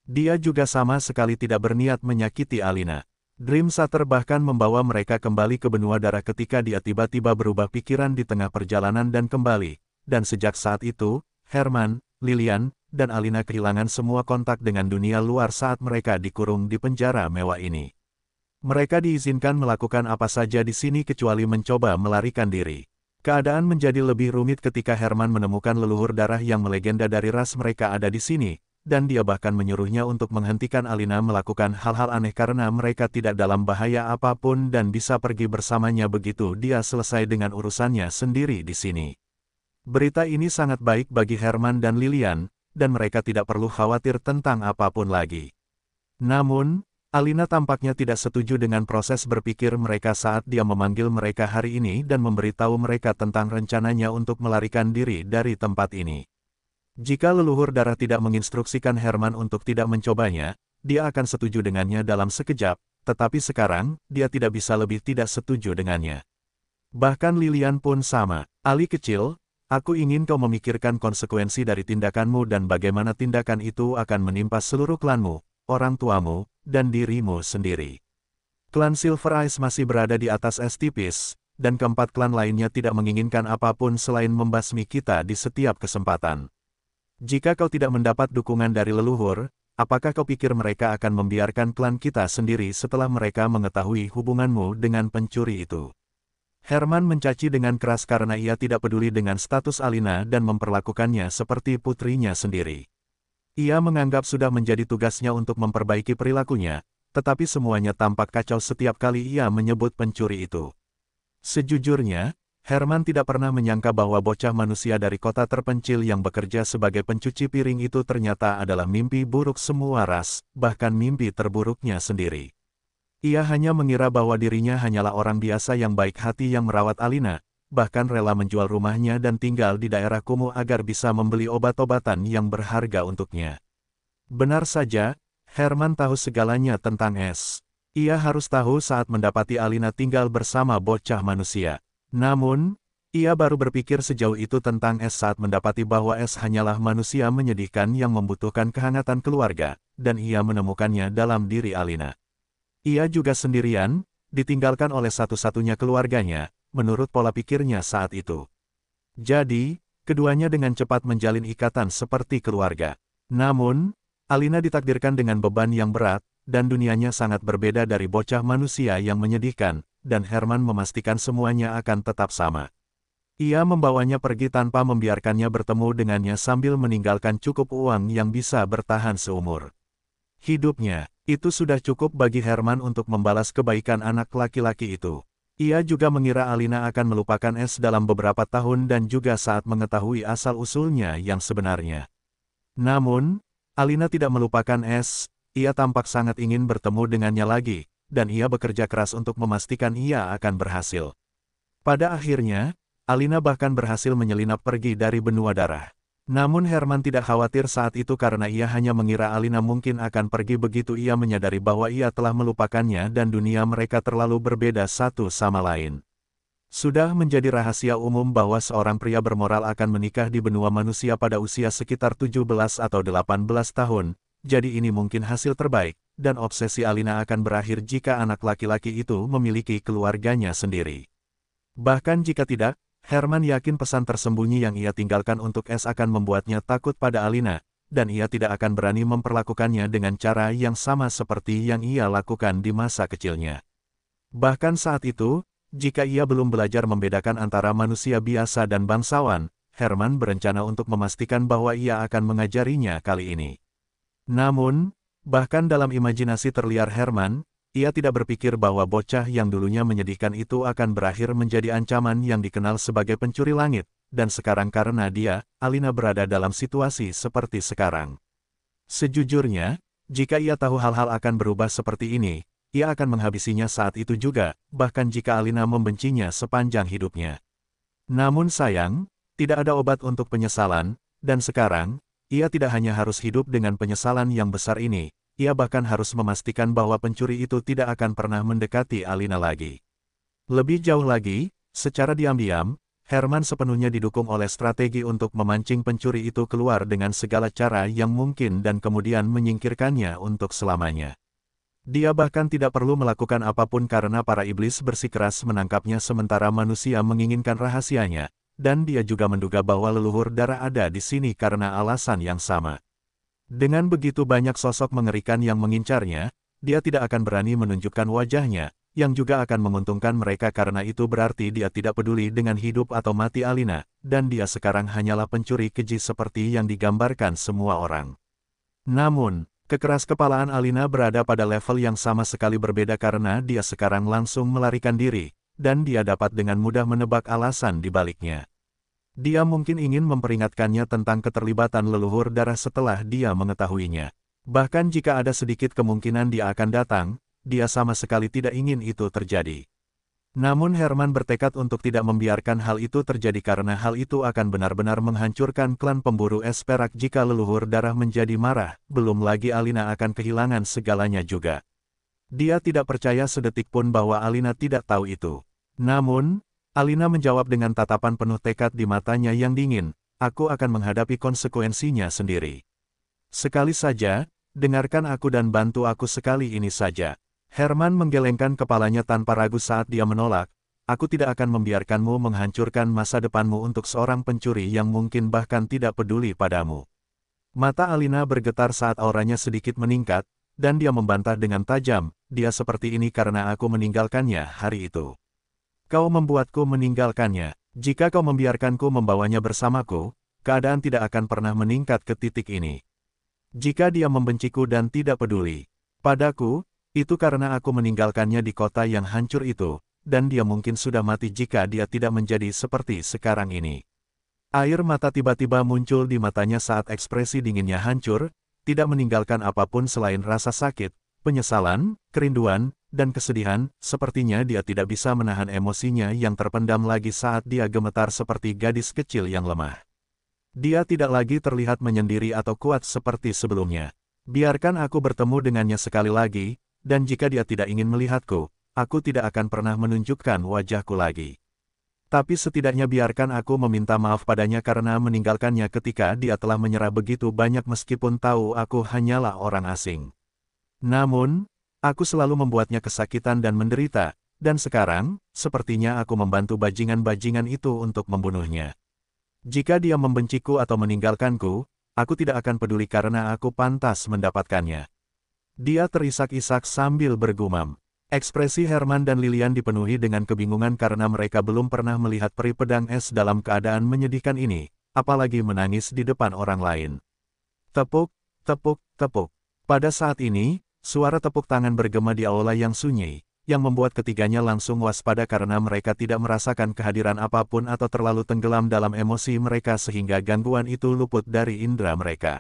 Dia juga sama sekali tidak berniat menyakiti Alina. Dream Shatter bahkan membawa mereka kembali ke benua darah ketika dia tiba-tiba berubah pikiran di tengah perjalanan dan kembali, dan sejak saat itu, Herman, Lilian, dan Alina kehilangan semua kontak dengan dunia luar saat mereka dikurung di penjara mewah ini. Mereka diizinkan melakukan apa saja di sini kecuali mencoba melarikan diri. Keadaan menjadi lebih rumit ketika Herman menemukan leluhur darah yang melegenda dari ras mereka ada di sini, dan dia bahkan menyuruhnya untuk menghentikan Alina melakukan hal-hal aneh karena mereka tidak dalam bahaya apapun dan bisa pergi bersamanya begitu dia selesai dengan urusannya sendiri di sini. Berita ini sangat baik bagi Herman dan Lilian, dan mereka tidak perlu khawatir tentang apapun lagi. Namun, Alina tampaknya tidak setuju dengan proses berpikir mereka saat dia memanggil mereka hari ini dan memberitahu mereka tentang rencananya untuk melarikan diri dari tempat ini. Jika leluhur darah tidak menginstruksikan Herman untuk tidak mencobanya, dia akan setuju dengannya dalam sekejap, tetapi sekarang, dia tidak bisa lebih tidak setuju dengannya. Bahkan Lilian pun sama. Ali kecil, aku ingin kau memikirkan konsekuensi dari tindakanmu dan bagaimana tindakan itu akan menimpa seluruh klanmu, orang tuamu, dan dirimu sendiri. Klan Silver Eyes masih berada di atas es tipis, dan keempat klan lainnya tidak menginginkan apapun selain membasmi kita di setiap kesempatan. Jika kau tidak mendapat dukungan dari leluhur, apakah kau pikir mereka akan membiarkan klan kita sendiri setelah mereka mengetahui hubunganmu dengan pencuri itu? Herman mencaci dengan keras karena ia tidak peduli dengan status Alina dan memperlakukannya seperti putrinya sendiri. Ia menganggap sudah menjadi tugasnya untuk memperbaiki perilakunya, tetapi semuanya tampak kacau setiap kali ia menyebut pencuri itu. Sejujurnya, Herman tidak pernah menyangka bahwa bocah manusia dari kota terpencil yang bekerja sebagai pencuci piring itu ternyata adalah mimpi buruk semua ras, bahkan mimpi terburuknya sendiri. Ia hanya mengira bahwa dirinya hanyalah orang biasa yang baik hati yang merawat Alina, bahkan rela menjual rumahnya dan tinggal di daerah kumuh agar bisa membeli obat-obatan yang berharga untuknya. Benar saja, Herman tahu segalanya tentang es. Ia harus tahu saat mendapati Alina tinggal bersama bocah manusia. Namun, Ia baru berpikir sejauh itu tentang Es saat mendapati bahwa Es hanyalah manusia menyedihkan yang membutuhkan kehangatan keluarga, dan ia menemukannya dalam diri Alina. Ia juga sendirian, ditinggalkan oleh satu-satunya keluarganya, menurut pola pikirnya saat itu. Jadi, keduanya dengan cepat menjalin ikatan seperti keluarga. Namun, Alina ditakdirkan dengan beban yang berat, dan dunianya sangat berbeda dari bocah manusia yang menyedihkan, dan Herman memastikan semuanya akan tetap sama. Ia membawanya pergi tanpa membiarkannya bertemu dengannya sambil meninggalkan cukup uang yang bisa bertahan seumur hidupnya. Itu sudah cukup bagi Herman untuk membalas kebaikan anak laki-laki itu. Ia juga mengira Alina akan melupakan Es dalam beberapa tahun dan juga saat mengetahui asal-usulnya yang sebenarnya. Namun, Alina tidak melupakan Es, ia tampak sangat ingin bertemu dengannya lagi, dan ia bekerja keras untuk memastikan ia akan berhasil. Pada akhirnya, Alina bahkan berhasil menyelinap pergi dari benua darah. Namun Herman tidak khawatir saat itu karena ia hanya mengira Alina mungkin akan pergi begitu ia menyadari bahwa ia telah melupakannya dan dunia mereka terlalu berbeda satu sama lain. Sudah menjadi rahasia umum bahwa seorang pria bermoral akan menikah di benua manusia pada usia sekitar 17 atau 18 tahun, jadi ini mungkin hasil terbaik, dan obsesi Alina akan berakhir jika anak laki-laki itu memiliki keluarganya sendiri. Bahkan jika tidak, Herman yakin pesan tersembunyi yang ia tinggalkan untuk Es akan membuatnya takut pada Alina, dan ia tidak akan berani memperlakukannya dengan cara yang sama seperti yang ia lakukan di masa kecilnya. Bahkan saat itu, jika ia belum belajar membedakan antara manusia biasa dan bangsawan, Herman berencana untuk memastikan bahwa ia akan mengajarinya kali ini. Namun, bahkan dalam imajinasi terliar Herman, ia tidak berpikir bahwa bocah yang dulunya menyedihkan itu akan berakhir menjadi ancaman yang dikenal sebagai pencuri langit, dan sekarang karena dia, Alina berada dalam situasi seperti sekarang. Sejujurnya, jika ia tahu hal-hal akan berubah seperti ini, ia akan menghabisinya saat itu juga, bahkan jika Alina membencinya sepanjang hidupnya. Namun sayang, tidak ada obat untuk penyesalan, dan sekarang, ia tidak hanya harus hidup dengan penyesalan yang besar ini, ia bahkan harus memastikan bahwa pencuri itu tidak akan pernah mendekati Alina lagi. Lebih jauh lagi, secara diam-diam, Herman sepenuhnya didukung oleh strategi untuk memancing pencuri itu keluar dengan segala cara yang mungkin dan kemudian menyingkirkannya untuk selamanya. Dia bahkan tidak perlu melakukan apapun karena para iblis bersikeras menangkapnya sementara manusia menginginkan rahasianya, dan dia juga menduga bahwa leluhur darah ada di sini karena alasan yang sama. Dengan begitu banyak sosok mengerikan yang mengincarnya, dia tidak akan berani menunjukkan wajahnya, yang juga akan menguntungkan mereka karena itu berarti dia tidak peduli dengan hidup atau mati Alina, dan dia sekarang hanyalah pencuri keji seperti yang digambarkan semua orang. Namun, kekeras-kepalaan Alina berada pada level yang sama sekali berbeda karena dia sekarang langsung melarikan diri, dan dia dapat dengan mudah menebak alasan di baliknya. Dia mungkin ingin memperingatkannya tentang keterlibatan leluhur darah setelah dia mengetahuinya. Bahkan jika ada sedikit kemungkinan dia akan datang, dia sama sekali tidak ingin itu terjadi. Namun Herman bertekad untuk tidak membiarkan hal itu terjadi karena hal itu akan benar-benar menghancurkan klan pemburu es perak jika leluhur darah menjadi marah, belum lagi Alina akan kehilangan segalanya juga. Dia tidak percaya sedetik pun bahwa Alina tidak tahu itu. Namun, Alina menjawab dengan tatapan penuh tekad di matanya yang dingin, aku akan menghadapi konsekuensinya sendiri. Sekali saja, dengarkan aku dan bantu aku sekali ini saja. Herman menggelengkan kepalanya tanpa ragu saat dia menolak, aku tidak akan membiarkanmu menghancurkan masa depanmu untuk seorang pencuri yang mungkin bahkan tidak peduli padamu. Mata Alina bergetar saat auranya sedikit meningkat, dan dia membantah dengan tajam, dia seperti ini karena aku meninggalkannya hari itu. Kau membuatku meninggalkannya. Jika kau membiarkanku membawanya bersamaku, keadaan tidak akan pernah meningkat ke titik ini. Jika dia membenciku dan tidak peduli padaku, itu karena aku meninggalkannya di kota yang hancur itu, dan dia mungkin sudah mati jika dia tidak menjadi seperti sekarang ini. Air mata tiba-tiba muncul di matanya saat ekspresi dinginnya hancur, tidak meninggalkan apapun selain rasa sakit, penyesalan, kerinduan, dan kesedihan. Sepertinya dia tidak bisa menahan emosinya yang terpendam lagi saat dia gemetar seperti gadis kecil yang lemah. Dia tidak lagi terlihat menyendiri atau kuat seperti sebelumnya. Biarkan aku bertemu dengannya sekali lagi, dan jika dia tidak ingin melihatku, aku tidak akan pernah menunjukkan wajahku lagi. Tapi setidaknya biarkan aku meminta maaf padanya karena meninggalkannya ketika dia telah menyerah begitu banyak meskipun tahu aku hanyalah orang asing. Namun, aku selalu membuatnya kesakitan dan menderita, dan sekarang, sepertinya aku membantu bajingan-bajingan itu untuk membunuhnya. Jika dia membenciku atau meninggalkanku, aku tidak akan peduli karena aku pantas mendapatkannya. Dia terisak-isak sambil bergumam. Ekspresi Herman dan Lilian dipenuhi dengan kebingungan karena mereka belum pernah melihat peri pedang es dalam keadaan menyedihkan ini, apalagi menangis di depan orang lain. Tepuk, tepuk, tepuk. Pada saat ini, suara tepuk tangan bergema di aula yang sunyi, yang membuat ketiganya langsung waspada karena mereka tidak merasakan kehadiran apapun atau terlalu tenggelam dalam emosi mereka sehingga gangguan itu luput dari indera mereka.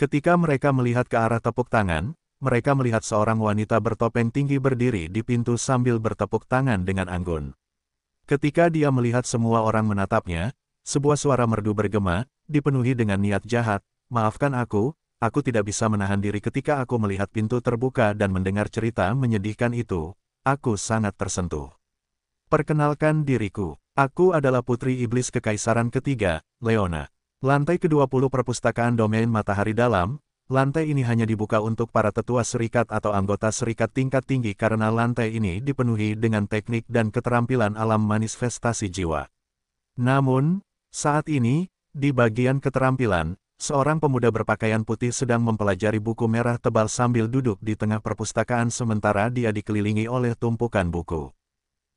Ketika mereka melihat ke arah tepuk tangan, mereka melihat seorang wanita bertopeng tinggi berdiri di pintu sambil bertepuk tangan dengan anggun. Ketika dia melihat semua orang menatapnya, sebuah suara merdu bergema, dipenuhi dengan niat jahat, "Maafkan aku tidak bisa menahan diri ketika aku melihat pintu terbuka dan mendengar cerita menyedihkan itu. Aku sangat tersentuh. Perkenalkan diriku, aku adalah Putri Iblis Kekaisaran Ketiga, Leona. Lantai ke-20 Perpustakaan Domain Matahari Dalam. Lantai ini hanya dibuka untuk para tetua serikat atau anggota serikat tingkat tinggi karena lantai ini dipenuhi dengan teknik dan keterampilan alam manifestasi jiwa. Namun, saat ini, di bagian keterampilan, seorang pemuda berpakaian putih sedang mempelajari buku merah tebal sambil duduk di tengah perpustakaan sementara dia dikelilingi oleh tumpukan buku.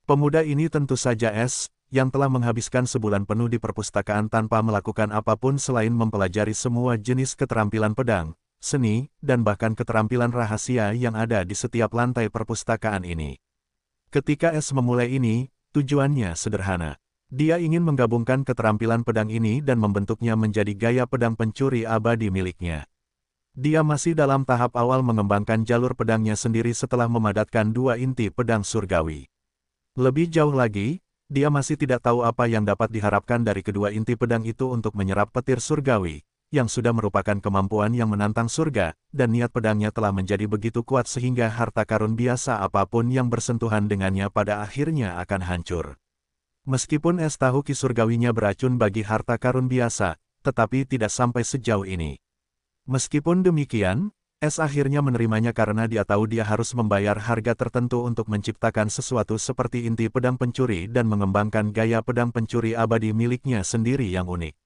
Pemuda ini tentu saja S, yang telah menghabiskan sebulan penuh di perpustakaan tanpa melakukan apapun selain mempelajari semua jenis keterampilan pedang, seni, dan bahkan keterampilan rahasia yang ada di setiap lantai perpustakaan ini. Ketika S memulai ini, tujuannya sederhana. Dia ingin menggabungkan keterampilan pedang ini dan membentuknya menjadi gaya pedang pencuri abadi miliknya. Dia masih dalam tahap awal mengembangkan jalur pedangnya sendiri setelah memadatkan dua inti pedang surgawi. Lebih jauh lagi, dia masih tidak tahu apa yang dapat diharapkan dari kedua inti pedang itu untuk menyerap petir surgawi, yang sudah merupakan kemampuan yang menantang surga, dan niat pedangnya telah menjadi begitu kuat sehingga harta karun biasa apapun yang bersentuhan dengannya pada akhirnya akan hancur. Meskipun es tahu ki surgawinya beracun bagi harta karun biasa, tetapi tidak sampai sejauh ini. Meskipun demikian, es akhirnya menerimanya karena dia tahu dia harus membayar harga tertentu untuk menciptakan sesuatu seperti inti pedang pencuri dan mengembangkan gaya pedang pencuri abadi miliknya sendiri yang unik.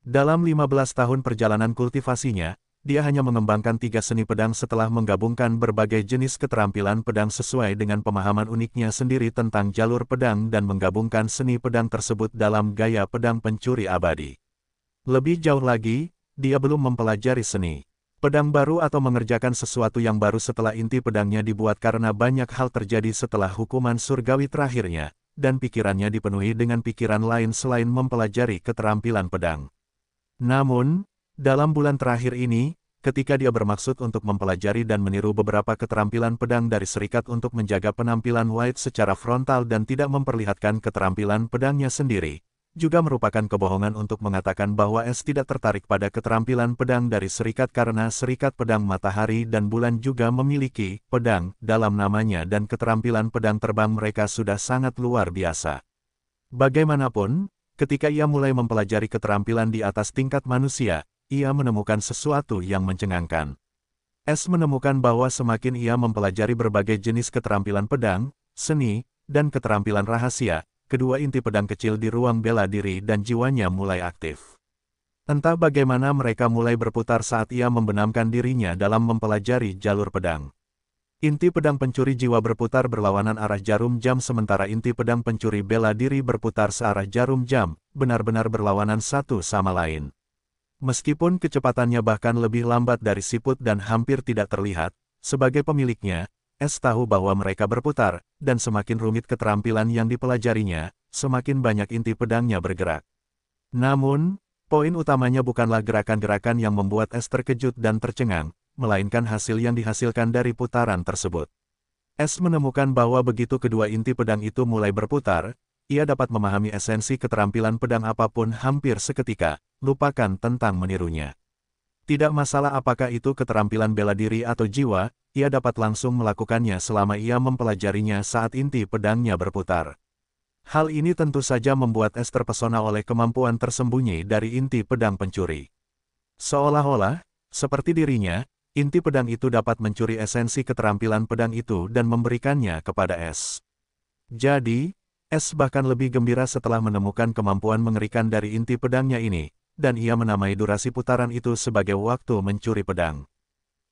Dalam 15 tahun perjalanan kultivasinya, dia hanya mengembangkan 3 seni pedang setelah menggabungkan berbagai jenis keterampilan pedang sesuai dengan pemahaman uniknya sendiri tentang jalur pedang dan menggabungkan seni pedang tersebut dalam gaya pedang pencuri abadi. Lebih jauh lagi, dia belum mempelajari seni pedang baru atau mengerjakan sesuatu yang baru setelah inti pedangnya dibuat karena banyak hal terjadi setelah hukuman surgawi terakhirnya, dan pikirannya dipenuhi dengan pikiran lain selain mempelajari keterampilan pedang. Namun, dalam bulan terakhir ini, ketika dia bermaksud untuk mempelajari dan meniru beberapa keterampilan pedang dari serikat untuk menjaga penampilan White secara frontal dan tidak memperlihatkan keterampilan pedangnya sendiri, juga merupakan kebohongan untuk mengatakan bahwa S tidak tertarik pada keterampilan pedang dari serikat karena serikat pedang matahari dan bulan juga memiliki pedang dalam namanya dan keterampilan pedang terbang mereka sudah sangat luar biasa. Bagaimanapun, ketika ia mulai mempelajari keterampilan di atas tingkat manusia, ia menemukan sesuatu yang mencengangkan. S menemukan bahwa semakin ia mempelajari berbagai jenis keterampilan pedang, seni, dan keterampilan rahasia, kedua inti pedang kecil di ruang bela diri dan jiwanya mulai aktif. Entah bagaimana mereka mulai berputar saat ia membenamkan dirinya dalam mempelajari jalur pedang. Inti pedang pencuri jiwa berputar berlawanan arah jarum jam sementara inti pedang pencuri bela diri berputar searah jarum jam, benar-benar berlawanan satu sama lain. Meskipun kecepatannya bahkan lebih lambat dari siput dan hampir tidak terlihat, sebagai pemiliknya, S tahu bahwa mereka berputar, dan semakin rumit keterampilan yang dipelajarinya, semakin banyak inti pedangnya bergerak. Namun, poin utamanya bukanlah gerakan-gerakan yang membuat S terkejut dan tercengang, melainkan hasil yang dihasilkan dari putaran tersebut. S menemukan bahwa begitu kedua inti pedang itu mulai berputar, ia dapat memahami esensi keterampilan pedang apapun hampir seketika, lupakan tentang menirunya. Tidak masalah apakah itu keterampilan bela diri atau jiwa, ia dapat langsung melakukannya selama ia mempelajarinya saat inti pedangnya berputar. Hal ini tentu saja membuat Es terpesona oleh kemampuan tersembunyi dari inti pedang pencuri. Seolah-olah, seperti dirinya, inti pedang itu dapat mencuri esensi keterampilan pedang itu dan memberikannya kepada Es. Jadi, Es bahkan lebih gembira setelah menemukan kemampuan mengerikan dari inti pedangnya ini, dan ia menamai durasi putaran itu sebagai waktu mencuri pedang.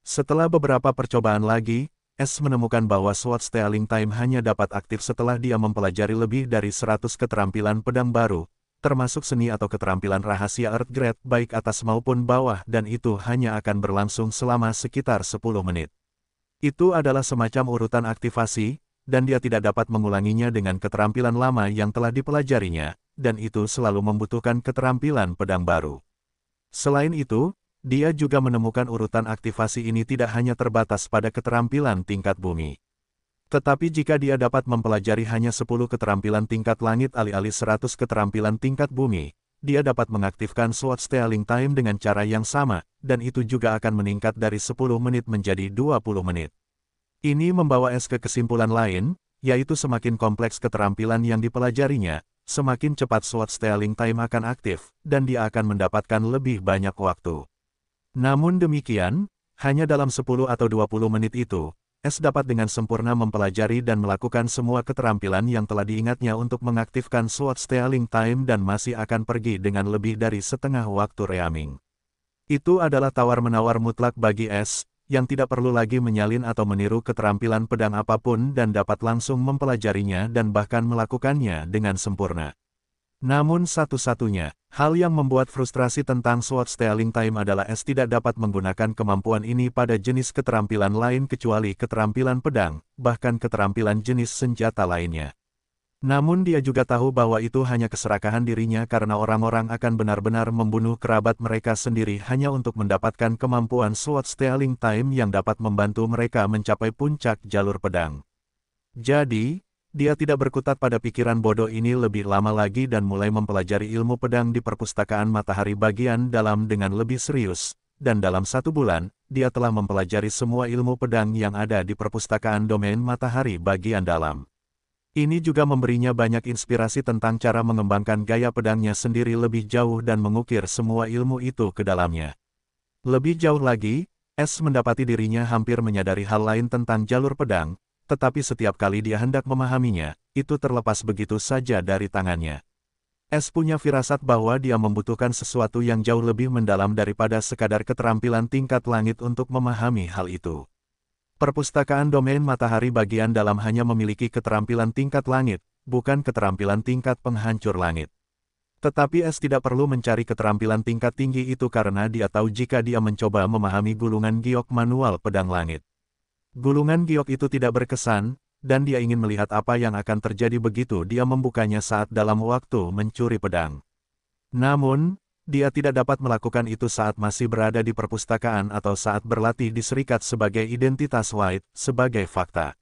Setelah beberapa percobaan lagi, Es menemukan bahwa Sword Stealing Time hanya dapat aktif setelah dia mempelajari lebih dari 100 keterampilan pedang baru, termasuk seni atau keterampilan rahasia Earth Grade baik atas maupun bawah, dan itu hanya akan berlangsung selama sekitar 10 menit. Itu adalah semacam urutan aktivasi, dan dia tidak dapat mengulanginya dengan keterampilan lama yang telah dipelajarinya, dan itu selalu membutuhkan keterampilan pedang baru. Selain itu, dia juga menemukan urutan aktivasi ini tidak hanya terbatas pada keterampilan tingkat bumi. Tetapi jika dia dapat mempelajari hanya 10 keterampilan tingkat langit alih-alih 100 keterampilan tingkat bumi, dia dapat mengaktifkan Sword Stealing Time dengan cara yang sama, dan itu juga akan meningkat dari 10 menit menjadi 20 menit. Ini membawa Es ke kesimpulan lain, yaitu semakin kompleks keterampilan yang dipelajarinya, semakin cepat Sword Stealing Time akan aktif, dan dia akan mendapatkan lebih banyak waktu. Namun demikian, hanya dalam 10 atau 20 menit itu, Es dapat dengan sempurna mempelajari dan melakukan semua keterampilan yang telah diingatnya untuk mengaktifkan Sword Stealing Time dan masih akan pergi dengan lebih dari setengah waktu reaming. Itu adalah tawar-menawar mutlak bagi Es, yang tidak perlu lagi menyalin atau meniru keterampilan pedang apapun dan dapat langsung mempelajarinya dan bahkan melakukannya dengan sempurna. Namun satu-satunya hal yang membuat frustrasi tentang Sword Stealing Time adalah Es tidak dapat menggunakan kemampuan ini pada jenis keterampilan lain kecuali keterampilan pedang, bahkan keterampilan jenis senjata lainnya. Namun dia juga tahu bahwa itu hanya keserakahan dirinya karena orang-orang akan benar-benar membunuh kerabat mereka sendiri hanya untuk mendapatkan kemampuan Sword Stealing Time yang dapat membantu mereka mencapai puncak jalur pedang. Jadi, dia tidak berkutat pada pikiran bodoh ini lebih lama lagi dan mulai mempelajari ilmu pedang di perpustakaan Matahari bagian dalam dengan lebih serius, dan dalam 1 bulan, dia telah mempelajari semua ilmu pedang yang ada di perpustakaan domain Matahari bagian dalam. Ini juga memberinya banyak inspirasi tentang cara mengembangkan gaya pedangnya sendiri lebih jauh dan mengukir semua ilmu itu ke dalamnya. Lebih jauh lagi, Es mendapati dirinya hampir menyadari hal lain tentang jalur pedang, tetapi setiap kali dia hendak memahaminya, itu terlepas begitu saja dari tangannya. Es punya firasat bahwa dia membutuhkan sesuatu yang jauh lebih mendalam daripada sekadar keterampilan tingkat langit untuk memahami hal itu. Perpustakaan domain Matahari bagian dalam hanya memiliki keterampilan tingkat langit, bukan keterampilan tingkat penghancur langit. Tetapi Es tidak perlu mencari keterampilan tingkat tinggi itu karena dia tahu jika dia mencoba memahami gulungan giok manual pedang langit. Gulungan giok itu tidak berkesan, dan dia ingin melihat apa yang akan terjadi begitu dia membukanya saat dalam waktu mencuri pedang. Namun, dia tidak dapat melakukan itu saat masih berada di perpustakaan atau saat berlatih di serikat sebagai identitas White, sebagai fakta.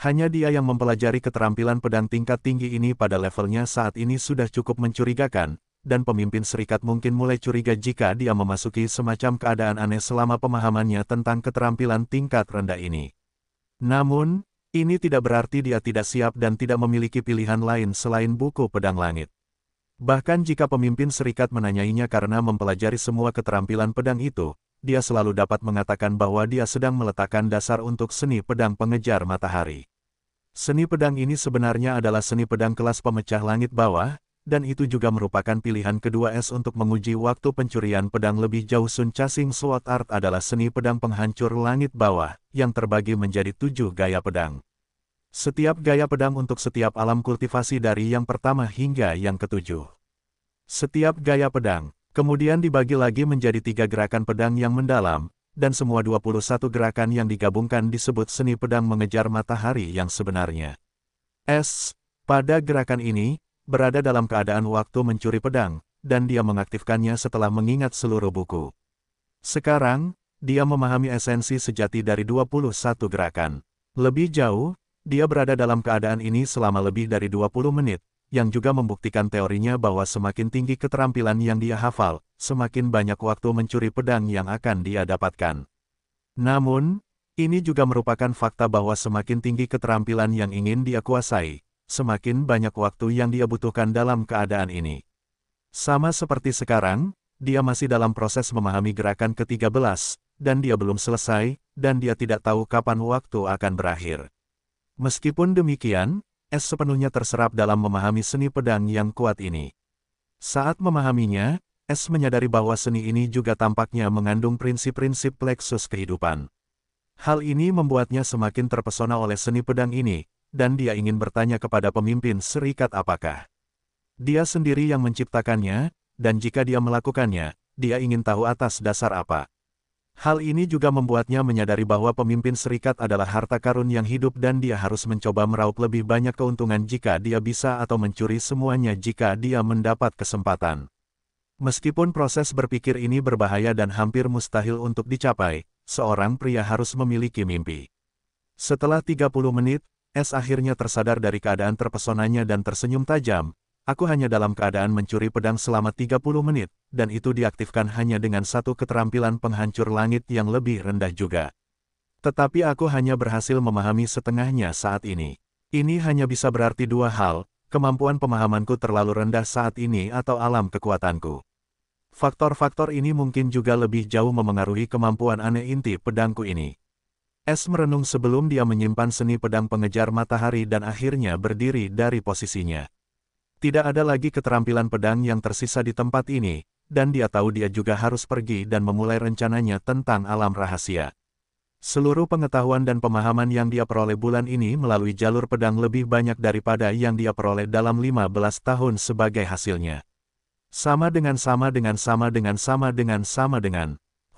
Hanya dia yang mempelajari keterampilan pedang tingkat tinggi ini pada levelnya saat ini sudah cukup mencurigakan, dan pemimpin serikat mungkin mulai curiga jika dia memasuki semacam keadaan aneh selama pemahamannya tentang keterampilan tingkat rendah ini. Namun, ini tidak berarti dia tidak siap dan tidak memiliki pilihan lain selain buku pedang langit. Bahkan jika pemimpin serikat menanyainya karena mempelajari semua keterampilan pedang itu, dia selalu dapat mengatakan bahwa dia sedang meletakkan dasar untuk seni pedang pengejar matahari. Seni pedang ini sebenarnya adalah seni pedang kelas pemecah langit bawah, dan itu juga merupakan pilihan kedua Es untuk menguji waktu pencurian pedang lebih jauh. Sun Chasing Sword Art adalah seni pedang penghancur langit bawah, yang terbagi menjadi 7 gaya pedang. Setiap gaya pedang untuk setiap alam kultivasi dari yang pertama hingga yang ketujuh. Setiap gaya pedang, kemudian dibagi lagi menjadi 3 gerakan pedang yang mendalam, dan semua 21 gerakan yang digabungkan disebut seni pedang mengejar matahari yang sebenarnya. Es, pada gerakan ini, berada dalam keadaan waktu mencuri pedang, dan dia mengaktifkannya setelah mengingat seluruh buku. Sekarang, dia memahami esensi sejati dari 21 gerakan. Lebih jauh, dia berada dalam keadaan ini selama lebih dari 20 menit, yang juga membuktikan teorinya bahwa semakin tinggi keterampilan yang dia hafal, semakin banyak waktu mencuri pedang yang akan dia dapatkan. Namun, ini juga merupakan fakta bahwa semakin tinggi keterampilan yang ingin dia kuasai, semakin banyak waktu yang dia butuhkan dalam keadaan ini. Sama seperti sekarang, dia masih dalam proses memahami gerakan ke-13, dan dia belum selesai, dan dia tidak tahu kapan waktu akan berakhir. Meskipun demikian, S sepenuhnya terserap dalam memahami seni pedang yang kuat ini. Saat memahaminya, S menyadari bahwa seni ini juga tampaknya mengandung prinsip-prinsip pleksus kehidupan. Hal ini membuatnya semakin terpesona oleh seni pedang ini, dan dia ingin bertanya kepada pemimpin serikat apakah dia sendiri yang menciptakannya, dan jika dia melakukannya, dia ingin tahu atas dasar apa. Hal ini juga membuatnya menyadari bahwa pemimpin serikat adalah harta karun yang hidup dan dia harus mencoba meraup lebih banyak keuntungan jika dia bisa atau mencuri semuanya jika dia mendapat kesempatan. Meskipun proses berpikir ini berbahaya dan hampir mustahil untuk dicapai, seorang pria harus memiliki mimpi. Setelah 30 menit, S akhirnya tersadar dari keadaan terpesonanya dan tersenyum tajam. Aku hanya dalam keadaan mencuri pedang selama 30 menit, dan itu diaktifkan hanya dengan satu keterampilan penghancur langit yang lebih rendah juga. Tetapi aku hanya berhasil memahami setengahnya saat ini. Ini hanya bisa berarti dua hal, kemampuan pemahamanku terlalu rendah saat ini atau alam kekuatanku. Faktor-faktor ini mungkin juga lebih jauh memengaruhi kemampuan aneh inti pedangku ini. S merenung sebelum dia menyimpan seni pedang pengejar matahari dan akhirnya berdiri dari posisinya. Tidak ada lagi keterampilan pedang yang tersisa di tempat ini, dan dia tahu dia juga harus pergi dan memulai rencananya tentang alam rahasia. Seluruh pengetahuan dan pemahaman yang dia peroleh bulan ini melalui jalur pedang lebih banyak daripada yang dia peroleh dalam 15 tahun sebagai hasilnya. Sama dengan.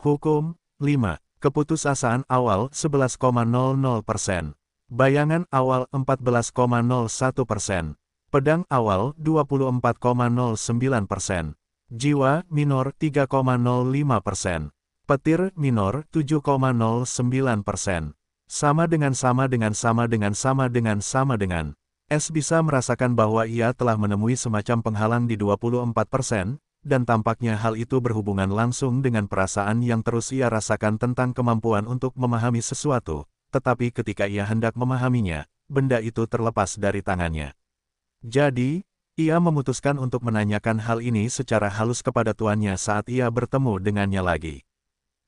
Hukum, 5. Keputusasaan awal 11,00%. Bayangan awal 14,01%. Pedang awal 24,09%. Jiwa minor 3,05%. Petir minor 7,09%. Sama dengan. S bisa merasakan bahwa ia telah menemui semacam penghalang di 24%, dan tampaknya hal itu berhubungan langsung dengan perasaan yang terus ia rasakan tentang kemampuan untuk memahami sesuatu, tetapi ketika ia hendak memahaminya, benda itu terlepas dari tangannya. Jadi, ia memutuskan untuk menanyakan hal ini secara halus kepada tuannya saat ia bertemu dengannya lagi.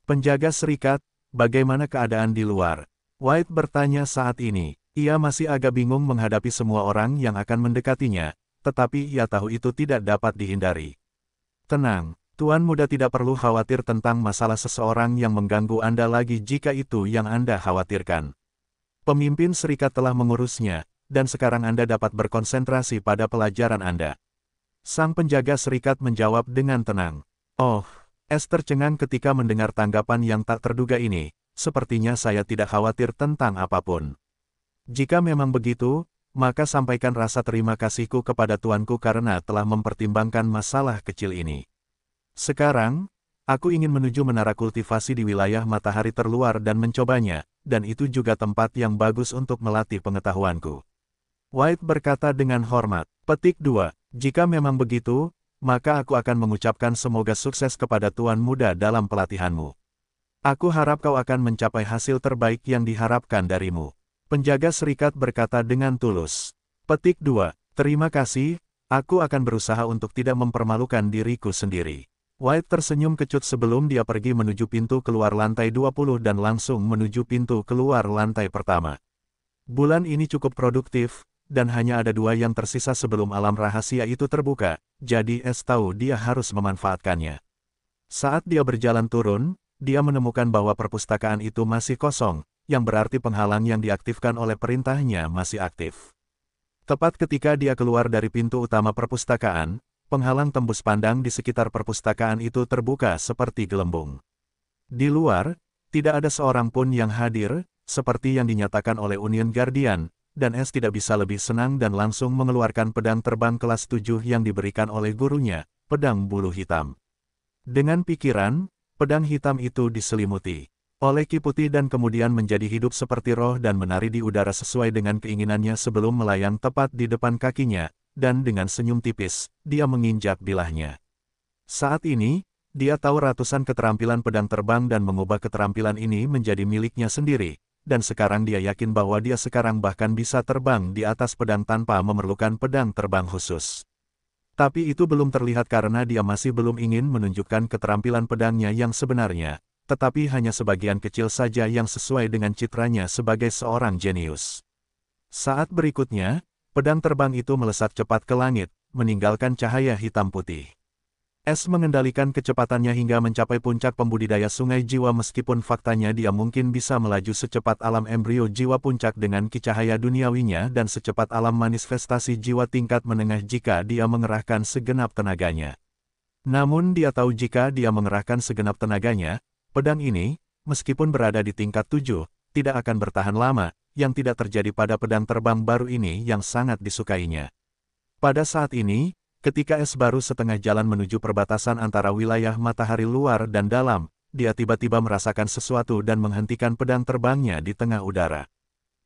Penjaga serikat, bagaimana keadaan di luar? White bertanya saat ini. Ia masih agak bingung menghadapi semua orang yang akan mendekatinya, tetapi ia tahu itu tidak dapat dihindari. Tenang, Tuan Muda tidak perlu khawatir tentang masalah seseorang yang mengganggu Anda lagi jika itu yang Anda khawatirkan. Pemimpin serikat telah mengurusnya, dan sekarang Anda dapat berkonsentrasi pada pelajaran Anda. Sang penjaga serikat menjawab dengan tenang. Oh, S tercengang ketika mendengar tanggapan yang tak terduga ini. Sepertinya saya tidak khawatir tentang apapun. Jika memang begitu, maka sampaikan rasa terima kasihku kepada tuanku karena telah mempertimbangkan masalah kecil ini. Sekarang, aku ingin menuju menara kultivasi di wilayah matahari terluar dan mencobanya, dan itu juga tempat yang bagus untuk melatih pengetahuanku. White berkata dengan hormat. Petik 2. Jika memang begitu, maka aku akan mengucapkan semoga sukses kepada Tuan Muda dalam pelatihanmu. Aku harap kau akan mencapai hasil terbaik yang diharapkan darimu. Penjaga serikat berkata dengan tulus. Petik 2. Terima kasih, aku akan berusaha untuk tidak mempermalukan diriku sendiri. White tersenyum kecut sebelum dia pergi menuju pintu keluar lantai 20 dan langsung menuju pintu keluar lantai pertama. Bulan ini cukup produktif, dan hanya ada 2 yang tersisa sebelum alam rahasia itu terbuka, jadi S tahu dia harus memanfaatkannya. Saat dia berjalan turun, dia menemukan bahwa perpustakaan itu masih kosong, yang berarti penghalang yang diaktifkan oleh perintahnya masih aktif. Tepat ketika dia keluar dari pintu utama perpustakaan, penghalang tembus pandang di sekitar perpustakaan itu terbuka seperti gelembung. Di luar, tidak ada seorang pun yang hadir, seperti yang dinyatakan oleh Union Guardian, dan S tidak bisa lebih senang dan langsung mengeluarkan pedang terbang kelas 7 yang diberikan oleh gurunya, pedang bulu hitam. Dengan pikiran, pedang hitam itu diselimuti oleh ki putih dan kemudian menjadi hidup seperti roh dan menari di udara sesuai dengan keinginannya sebelum melayang tepat di depan kakinya, dan dengan senyum tipis, dia menginjak bilahnya. Saat ini, dia tahu ratusan keterampilan pedang terbang dan mengubah keterampilan ini menjadi miliknya sendiri, dan sekarang dia yakin bahwa dia sekarang bahkan bisa terbang di atas pedang tanpa memerlukan pedang terbang khusus. Tapi itu belum terlihat karena dia masih belum ingin menunjukkan keterampilan pedangnya yang sebenarnya, tetapi hanya sebagian kecil saja yang sesuai dengan citranya sebagai seorang jenius. Saat berikutnya, pedang terbang itu melesat cepat ke langit, meninggalkan cahaya hitam putih. Es mengendalikan kecepatannya hingga mencapai puncak pembudidaya sungai jiwa meskipun faktanya dia mungkin bisa melaju secepat alam embrio jiwa puncak dengan cahaya duniawinya dan secepat alam manifestasi jiwa tingkat menengah jika dia mengerahkan segenap tenaganya. Namun dia tahu jika dia mengerahkan segenap tenaganya, pedang ini, meskipun berada di tingkat 7, tidak akan bertahan lama, yang tidak terjadi pada pedang terbang baru ini yang sangat disukainya. Pada saat ini, ketika es baru setengah jalan menuju perbatasan antara wilayah matahari luar dan dalam, dia tiba-tiba merasakan sesuatu dan menghentikan pedang terbangnya di tengah udara.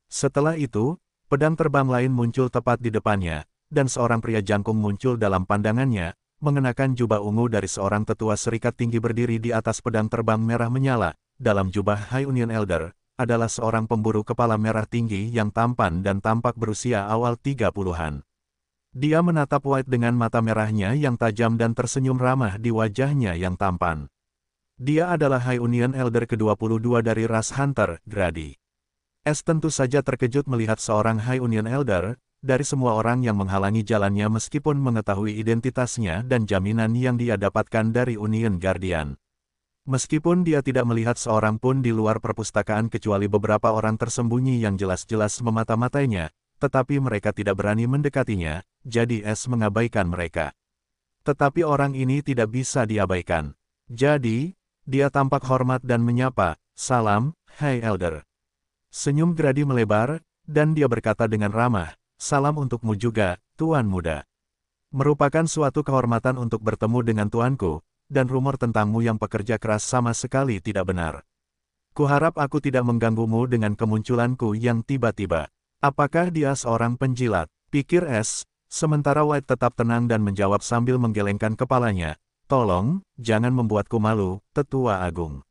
Setelah itu, pedang terbang lain muncul tepat di depannya, dan seorang pria jangkung muncul dalam pandangannya, mengenakan jubah ungu dari seorang tetua serikat tinggi berdiri di atas pedang terbang merah menyala. Dalam jubah High Union Elder, adalah seorang pemburu kepala merah tinggi yang tampan dan tampak berusia awal 30-an. Dia menatap White dengan mata merahnya yang tajam dan tersenyum ramah di wajahnya yang tampan. Dia adalah High Union Elder ke-22 dari ras Hunter, Grady. Es tentu saja terkejut melihat seorang High Union Elder, dari semua orang yang menghalangi jalannya meskipun mengetahui identitasnya dan jaminan yang dia dapatkan dari Union Guardian. Meskipun dia tidak melihat seorang pun di luar perpustakaan kecuali beberapa orang tersembunyi yang jelas-jelas memata-matainya, tetapi mereka tidak berani mendekatinya, jadi Es mengabaikan mereka. Tetapi orang ini tidak bisa diabaikan. Jadi, dia tampak hormat dan menyapa, "Salam, High Elder." Senyum Grady melebar, dan dia berkata dengan ramah, "Salam untukmu juga, Tuan Muda. Merupakan suatu kehormatan untuk bertemu dengan tuanku, dan rumor tentangmu yang pekerja keras sama sekali tidak benar. Kuharap aku tidak mengganggumu dengan kemunculanku yang tiba-tiba." Apakah dia seorang penjilat? Pikir Es, sementara White tetap tenang dan menjawab sambil menggelengkan kepalanya, "Tolong, jangan membuatku malu, Tetua Agung.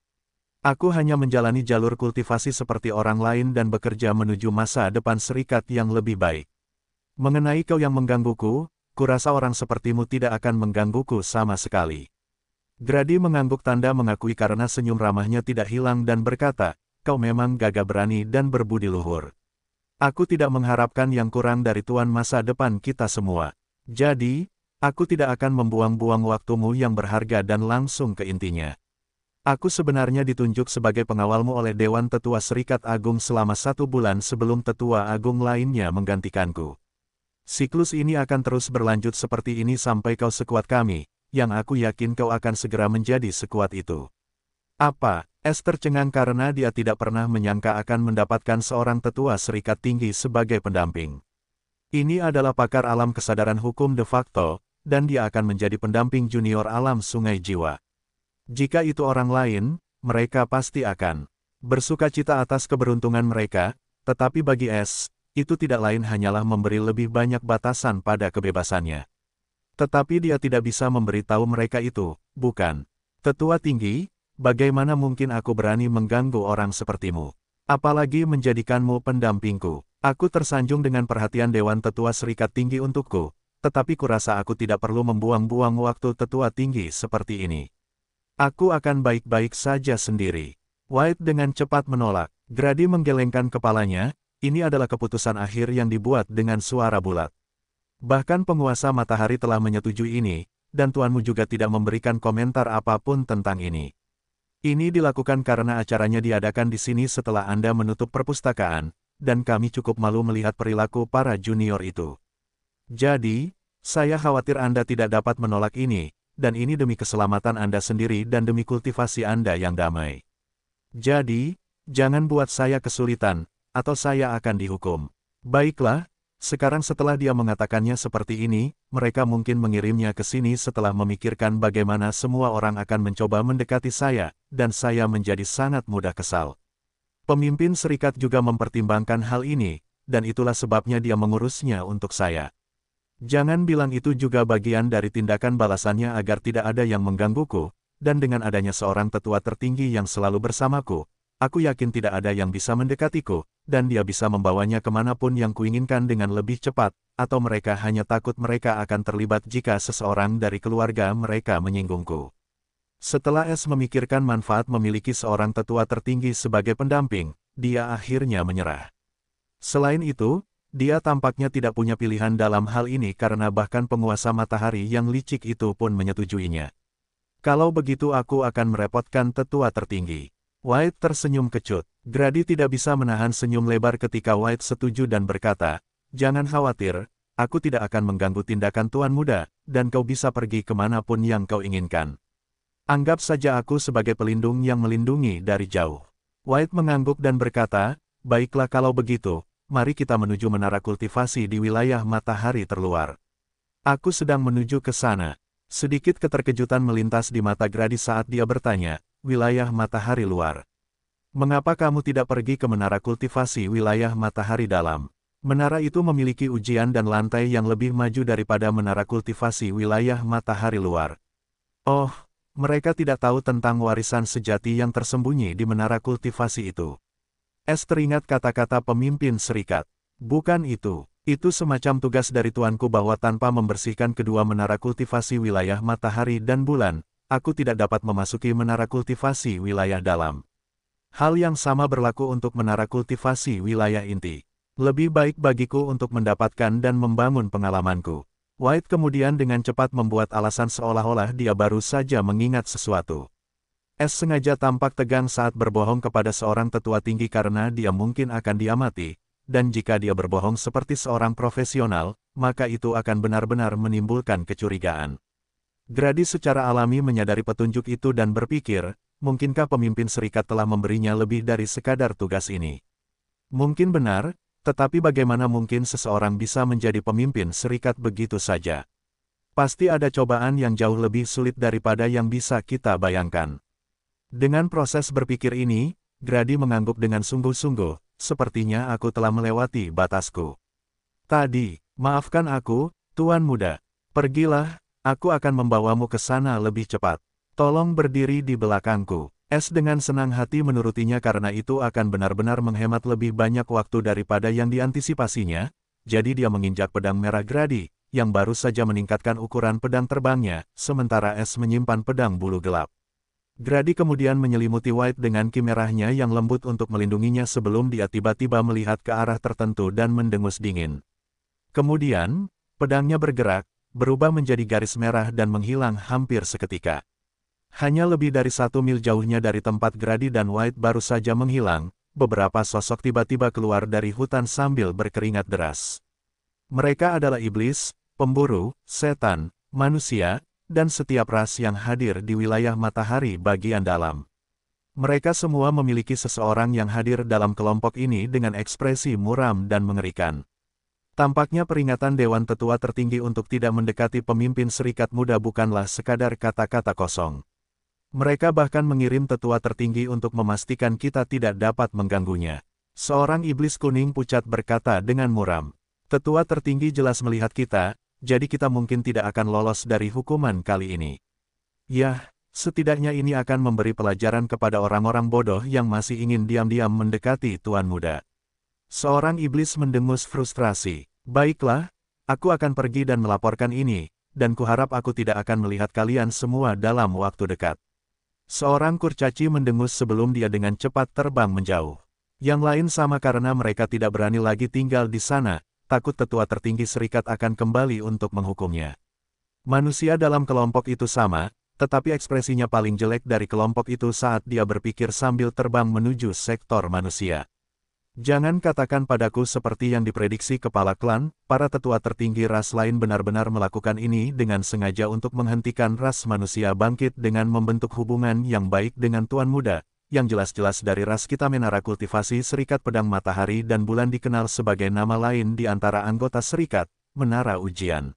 Aku hanya menjalani jalur kultivasi seperti orang lain dan bekerja menuju masa depan serikat yang lebih baik. Mengenai kau yang menggangguku, kurasa orang sepertimu tidak akan menggangguku sama sekali." Grady mengangguk tanda mengakui karena senyum ramahnya tidak hilang dan berkata, "Kau memang gagah berani dan berbudi luhur. Aku tidak mengharapkan yang kurang dari tuan masa depan kita semua. Jadi, aku tidak akan membuang-buang waktumu yang berharga dan langsung ke intinya. Aku sebenarnya ditunjuk sebagai pengawalmu oleh Dewan Tetua Serikat Agung selama 1 bulan sebelum Tetua Agung lainnya menggantikanku. Siklus ini akan terus berlanjut seperti ini sampai kau sekuat kami, yang aku yakin kau akan segera menjadi sekuat itu." Apa? Es tercengang karena dia tidak pernah menyangka akan mendapatkan seorang tetua serikat tinggi sebagai pendamping. Ini adalah pakar alam kesadaran hukum de facto, dan dia akan menjadi pendamping junior alam sungai jiwa. Jika itu orang lain, mereka pasti akan bersukacita atas keberuntungan mereka, tetapi bagi Es, itu tidak lain hanyalah memberi lebih banyak batasan pada kebebasannya. Tetapi dia tidak bisa memberitahu mereka itu, bukan? "Tetua tinggi, bagaimana mungkin aku berani mengganggu orang sepertimu? Apalagi menjadikanmu pendampingku?" Aku tersanjung dengan perhatian Dewan Tetua Serikat Tinggi untukku, tetapi kurasa aku tidak perlu membuang-buang waktu tetua tinggi seperti ini. Aku akan baik-baik saja sendiri. White dengan cepat menolak. Grady menggelengkan kepalanya, ini adalah keputusan akhir yang dibuat dengan suara bulat. Bahkan penguasa matahari telah menyetujui ini, dan tuanmu juga tidak memberikan komentar apapun tentang ini. Ini dilakukan karena acaranya diadakan di sini setelah Anda menutup perpustakaan, dan kami cukup malu melihat perilaku para junior itu. Jadi, saya khawatir Anda tidak dapat menolak ini, dan ini demi keselamatan Anda sendiri dan demi kultivasi Anda yang damai. Jadi, jangan buat saya kesulitan, atau saya akan dihukum. Baiklah, sekarang setelah dia mengatakannya seperti ini, mereka mungkin mengirimnya ke sini setelah memikirkan bagaimana semua orang akan mencoba mendekati saya, dan saya menjadi sangat mudah kesal. Pemimpin serikat juga mempertimbangkan hal ini, dan itulah sebabnya dia mengurusnya untuk saya. Jangan bilang itu juga bagian dari tindakan balasannya agar tidak ada yang menggangguku, dan dengan adanya seorang tetua tertinggi yang selalu bersamaku, aku yakin tidak ada yang bisa mendekatiku, dan dia bisa membawanya kemanapun yang kuinginkan dengan lebih cepat, atau mereka hanya takut mereka akan terlibat jika seseorang dari keluarga mereka menyinggungku. Setelah S memikirkan manfaat memiliki seorang tetua tertinggi sebagai pendamping, dia akhirnya menyerah. Selain itu, dia tampaknya tidak punya pilihan dalam hal ini karena bahkan penguasa matahari yang licik itu pun menyetujuinya. Kalau begitu aku akan merepotkan tetua tertinggi. White tersenyum kecut. Grady tidak bisa menahan senyum lebar ketika White setuju dan berkata, "Jangan khawatir, aku tidak akan mengganggu tindakan Tuan Muda, dan kau bisa pergi kemanapun yang kau inginkan. Anggap saja aku sebagai pelindung yang melindungi dari jauh." White mengangguk dan berkata, "Baiklah kalau begitu. Mari kita menuju menara kultivasi di wilayah matahari terluar." Aku sedang menuju ke sana. Sedikit keterkejutan melintas di mata Grady saat dia bertanya, "Wilayah matahari luar? Mengapa kamu tidak pergi ke menara kultivasi wilayah matahari dalam?" Menara itu memiliki ujian dan lantai yang lebih maju daripada menara kultivasi wilayah matahari luar. Oh, mereka tidak tahu tentang warisan sejati yang tersembunyi di menara kultivasi itu. S teringat kata-kata pemimpin serikat. "Bukan itu. Itu semacam tugas dari tuanku bahwa tanpa membersihkan kedua menara kultivasi wilayah matahari dan bulan, aku tidak dapat memasuki menara kultivasi wilayah dalam. Hal yang sama berlaku untuk menara kultivasi wilayah inti. Lebih baik bagiku untuk mendapatkan dan membangun pengalamanku." White kemudian dengan cepat membuat alasan seolah-olah dia baru saja mengingat sesuatu. S sengaja tampak tegang saat berbohong kepada seorang tetua tinggi karena dia mungkin akan diamati, dan jika dia berbohong seperti seorang profesional, maka itu akan benar-benar menimbulkan kecurigaan. Grady secara alami menyadari petunjuk itu dan berpikir, mungkinkah pemimpin serikat telah memberinya lebih dari sekadar tugas ini? Mungkin benar, tetapi bagaimana mungkin seseorang bisa menjadi pemimpin serikat begitu saja? Pasti ada cobaan yang jauh lebih sulit daripada yang bisa kita bayangkan. Dengan proses berpikir ini, Grady mengangguk dengan sungguh-sungguh, "Sepertinya aku telah melewati batasku. Tadi, maafkan aku, Tuan Muda. Pergilah, aku akan membawamu ke sana lebih cepat. Tolong berdiri di belakangku." S dengan senang hati menurutinya karena itu akan benar-benar menghemat lebih banyak waktu daripada yang diantisipasinya, jadi dia menginjak pedang merah Grady, yang baru saja meningkatkan ukuran pedang terbangnya, sementara S menyimpan pedang bulu gelap. Grady kemudian menyelimuti White dengan ki merahnya yang lembut untuk melindunginya sebelum dia tiba-tiba melihat ke arah tertentu dan mendengus dingin. Kemudian, pedangnya bergerak, berubah menjadi garis merah dan menghilang hampir seketika. Hanya lebih dari 1 mil jauhnya dari tempat Grady dan White baru saja menghilang, beberapa sosok tiba-tiba keluar dari hutan sambil berkeringat deras. Mereka adalah iblis, pemburu, setan, manusia, dan setiap ras yang hadir di wilayah matahari bagian dalam. Mereka semua memiliki seseorang yang hadir dalam kelompok ini dengan ekspresi muram dan mengerikan. Tampaknya peringatan Dewan Tetua Tertinggi untuk tidak mendekati pemimpin Serikat Muda bukanlah sekadar kata-kata kosong. Mereka bahkan mengirim Tetua Tertinggi untuk memastikan kita tidak dapat mengganggunya. Seorang iblis kuning pucat berkata dengan muram. "Tetua Tertinggi jelas melihat kita, jadi kita mungkin tidak akan lolos dari hukuman kali ini. Yah, setidaknya ini akan memberi pelajaran kepada orang-orang bodoh yang masih ingin diam-diam mendekati Tuan Muda." Seorang iblis mendengus frustrasi. "Baiklah, aku akan pergi dan melaporkan ini, dan kuharap aku tidak akan melihat kalian semua dalam waktu dekat." Seorang kurcaci mendengus sebelum dia dengan cepat terbang menjauh. Yang lain sama karena mereka tidak berani lagi tinggal di sana, takut tetua tertinggi serikat akan kembali untuk menghukumnya. Manusia dalam kelompok itu sama, tetapi ekspresinya paling jelek dari kelompok itu saat dia berpikir sambil terbang menuju sektor manusia. "Jangan katakan padaku seperti yang diprediksi kepala klan, para tetua tertinggi ras lain benar-benar melakukan ini dengan sengaja untuk menghentikan ras manusia bangkit dengan membentuk hubungan yang baik dengan Tuan Muda, yang jelas-jelas dari ras kita menara kultivasi Serikat Pedang Matahari dan Bulan dikenal sebagai nama lain di antara anggota serikat, menara ujian.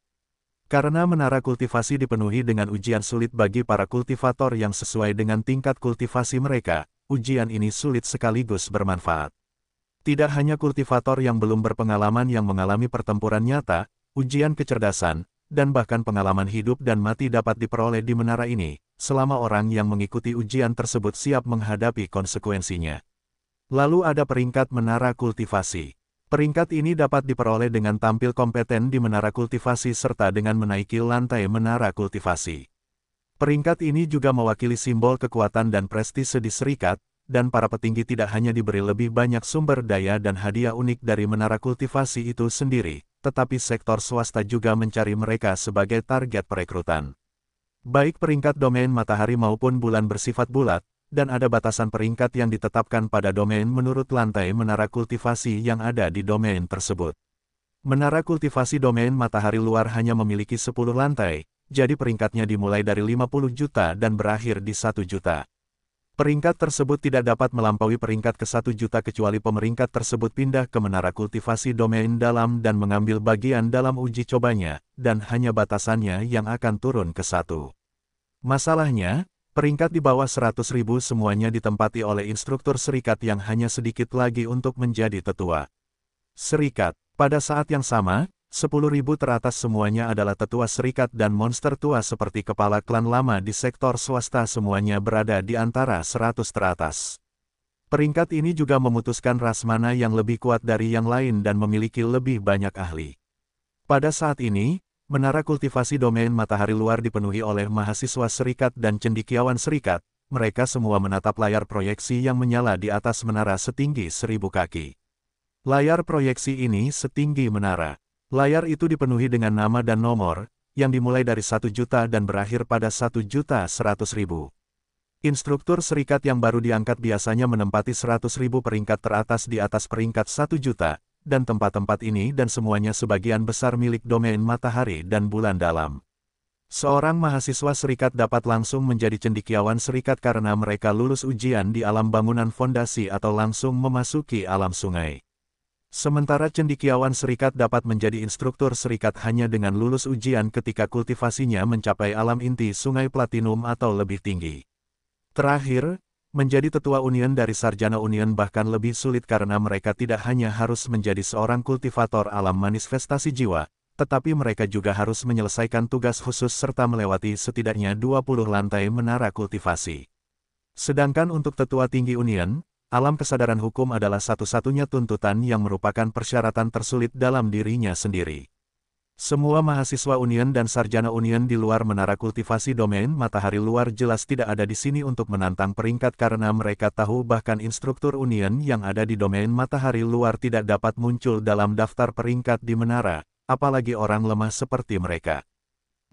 Karena menara kultivasi dipenuhi dengan ujian sulit bagi para kultivator yang sesuai dengan tingkat kultivasi mereka, ujian ini sulit sekaligus bermanfaat. Tidak hanya kultivator yang belum berpengalaman yang mengalami pertempuran nyata, ujian kecerdasan, dan bahkan pengalaman hidup dan mati dapat diperoleh di menara ini, selama orang yang mengikuti ujian tersebut siap menghadapi konsekuensinya. Lalu ada peringkat menara kultivasi. Peringkat ini dapat diperoleh dengan tampil kompeten di menara kultivasi serta dengan menaiki lantai menara kultivasi. Peringkat ini juga mewakili simbol kekuatan dan prestise di serikat, dan para petinggi tidak hanya diberi lebih banyak sumber daya dan hadiah unik dari menara kultivasi itu sendiri, tetapi sektor swasta juga mencari mereka sebagai target perekrutan. Baik peringkat domain matahari maupun bulan bersifat bulat, dan ada batasan peringkat yang ditetapkan pada domain menurut lantai menara kultivasi yang ada di domain tersebut. Menara kultivasi domain matahari luar hanya memiliki 10 lantai, jadi peringkatnya dimulai dari 50 juta dan berakhir di 1 juta. Peringkat tersebut tidak dapat melampaui peringkat ke 1 juta kecuali pemeringkat tersebut pindah ke menara kultivasi domain dalam dan mengambil bagian dalam uji cobanya, dan hanya batasannya yang akan turun ke 1. Masalahnya, peringkat di bawah 100.000 semuanya ditempati oleh instruktur serikat yang hanya sedikit lagi untuk menjadi tetua serikat. Pada saat yang sama, 10.000 teratas semuanya adalah tetua serikat dan monster tua seperti kepala klan lama di sektor swasta semuanya berada di antara 100 teratas. Peringkat ini juga memutuskan ras mana yang lebih kuat dari yang lain dan memiliki lebih banyak ahli. Pada saat ini, menara kultivasi domain matahari luar dipenuhi oleh mahasiswa serikat dan cendekiawan serikat, mereka semua menatap layar proyeksi yang menyala di atas menara setinggi 1.000 kaki. Layar proyeksi ini setinggi menara. Layar itu dipenuhi dengan nama dan nomor, yang dimulai dari 1 juta dan berakhir pada 1.100.000. Instruktur serikat yang baru diangkat biasanya menempati 100.000 peringkat teratas di atas peringkat 1 juta, dan tempat-tempat ini dan semuanya sebagian besar milik domain matahari dan bulan dalam. Seorang mahasiswa serikat dapat langsung menjadi cendekiawan serikat karena mereka lulus ujian di alam bangunan fondasi atau langsung memasuki alam sungai. Sementara cendekiawan serikat dapat menjadi instruktur serikat hanya dengan lulus ujian ketika kultivasinya mencapai alam inti sungai platinum atau lebih tinggi. Terakhir, menjadi tetua union dari sarjana union bahkan lebih sulit karena mereka tidak hanya harus menjadi seorang kultivator alam manifestasi jiwa, tetapi mereka juga harus menyelesaikan tugas khusus serta melewati setidaknya 20 lantai menara kultivasi. Sedangkan untuk tetua tinggi union, alam kesadaran hukum adalah satu-satunya tuntutan yang merupakan persyaratan tersulit dalam dirinya sendiri. Semua mahasiswa union dan sarjana union di luar menara kultivasi domain matahari luar jelas tidak ada di sini untuk menantang peringkat karena mereka tahu bahkan instruktur union yang ada di domain matahari luar tidak dapat muncul dalam daftar peringkat di menara, apalagi orang lemah seperti mereka.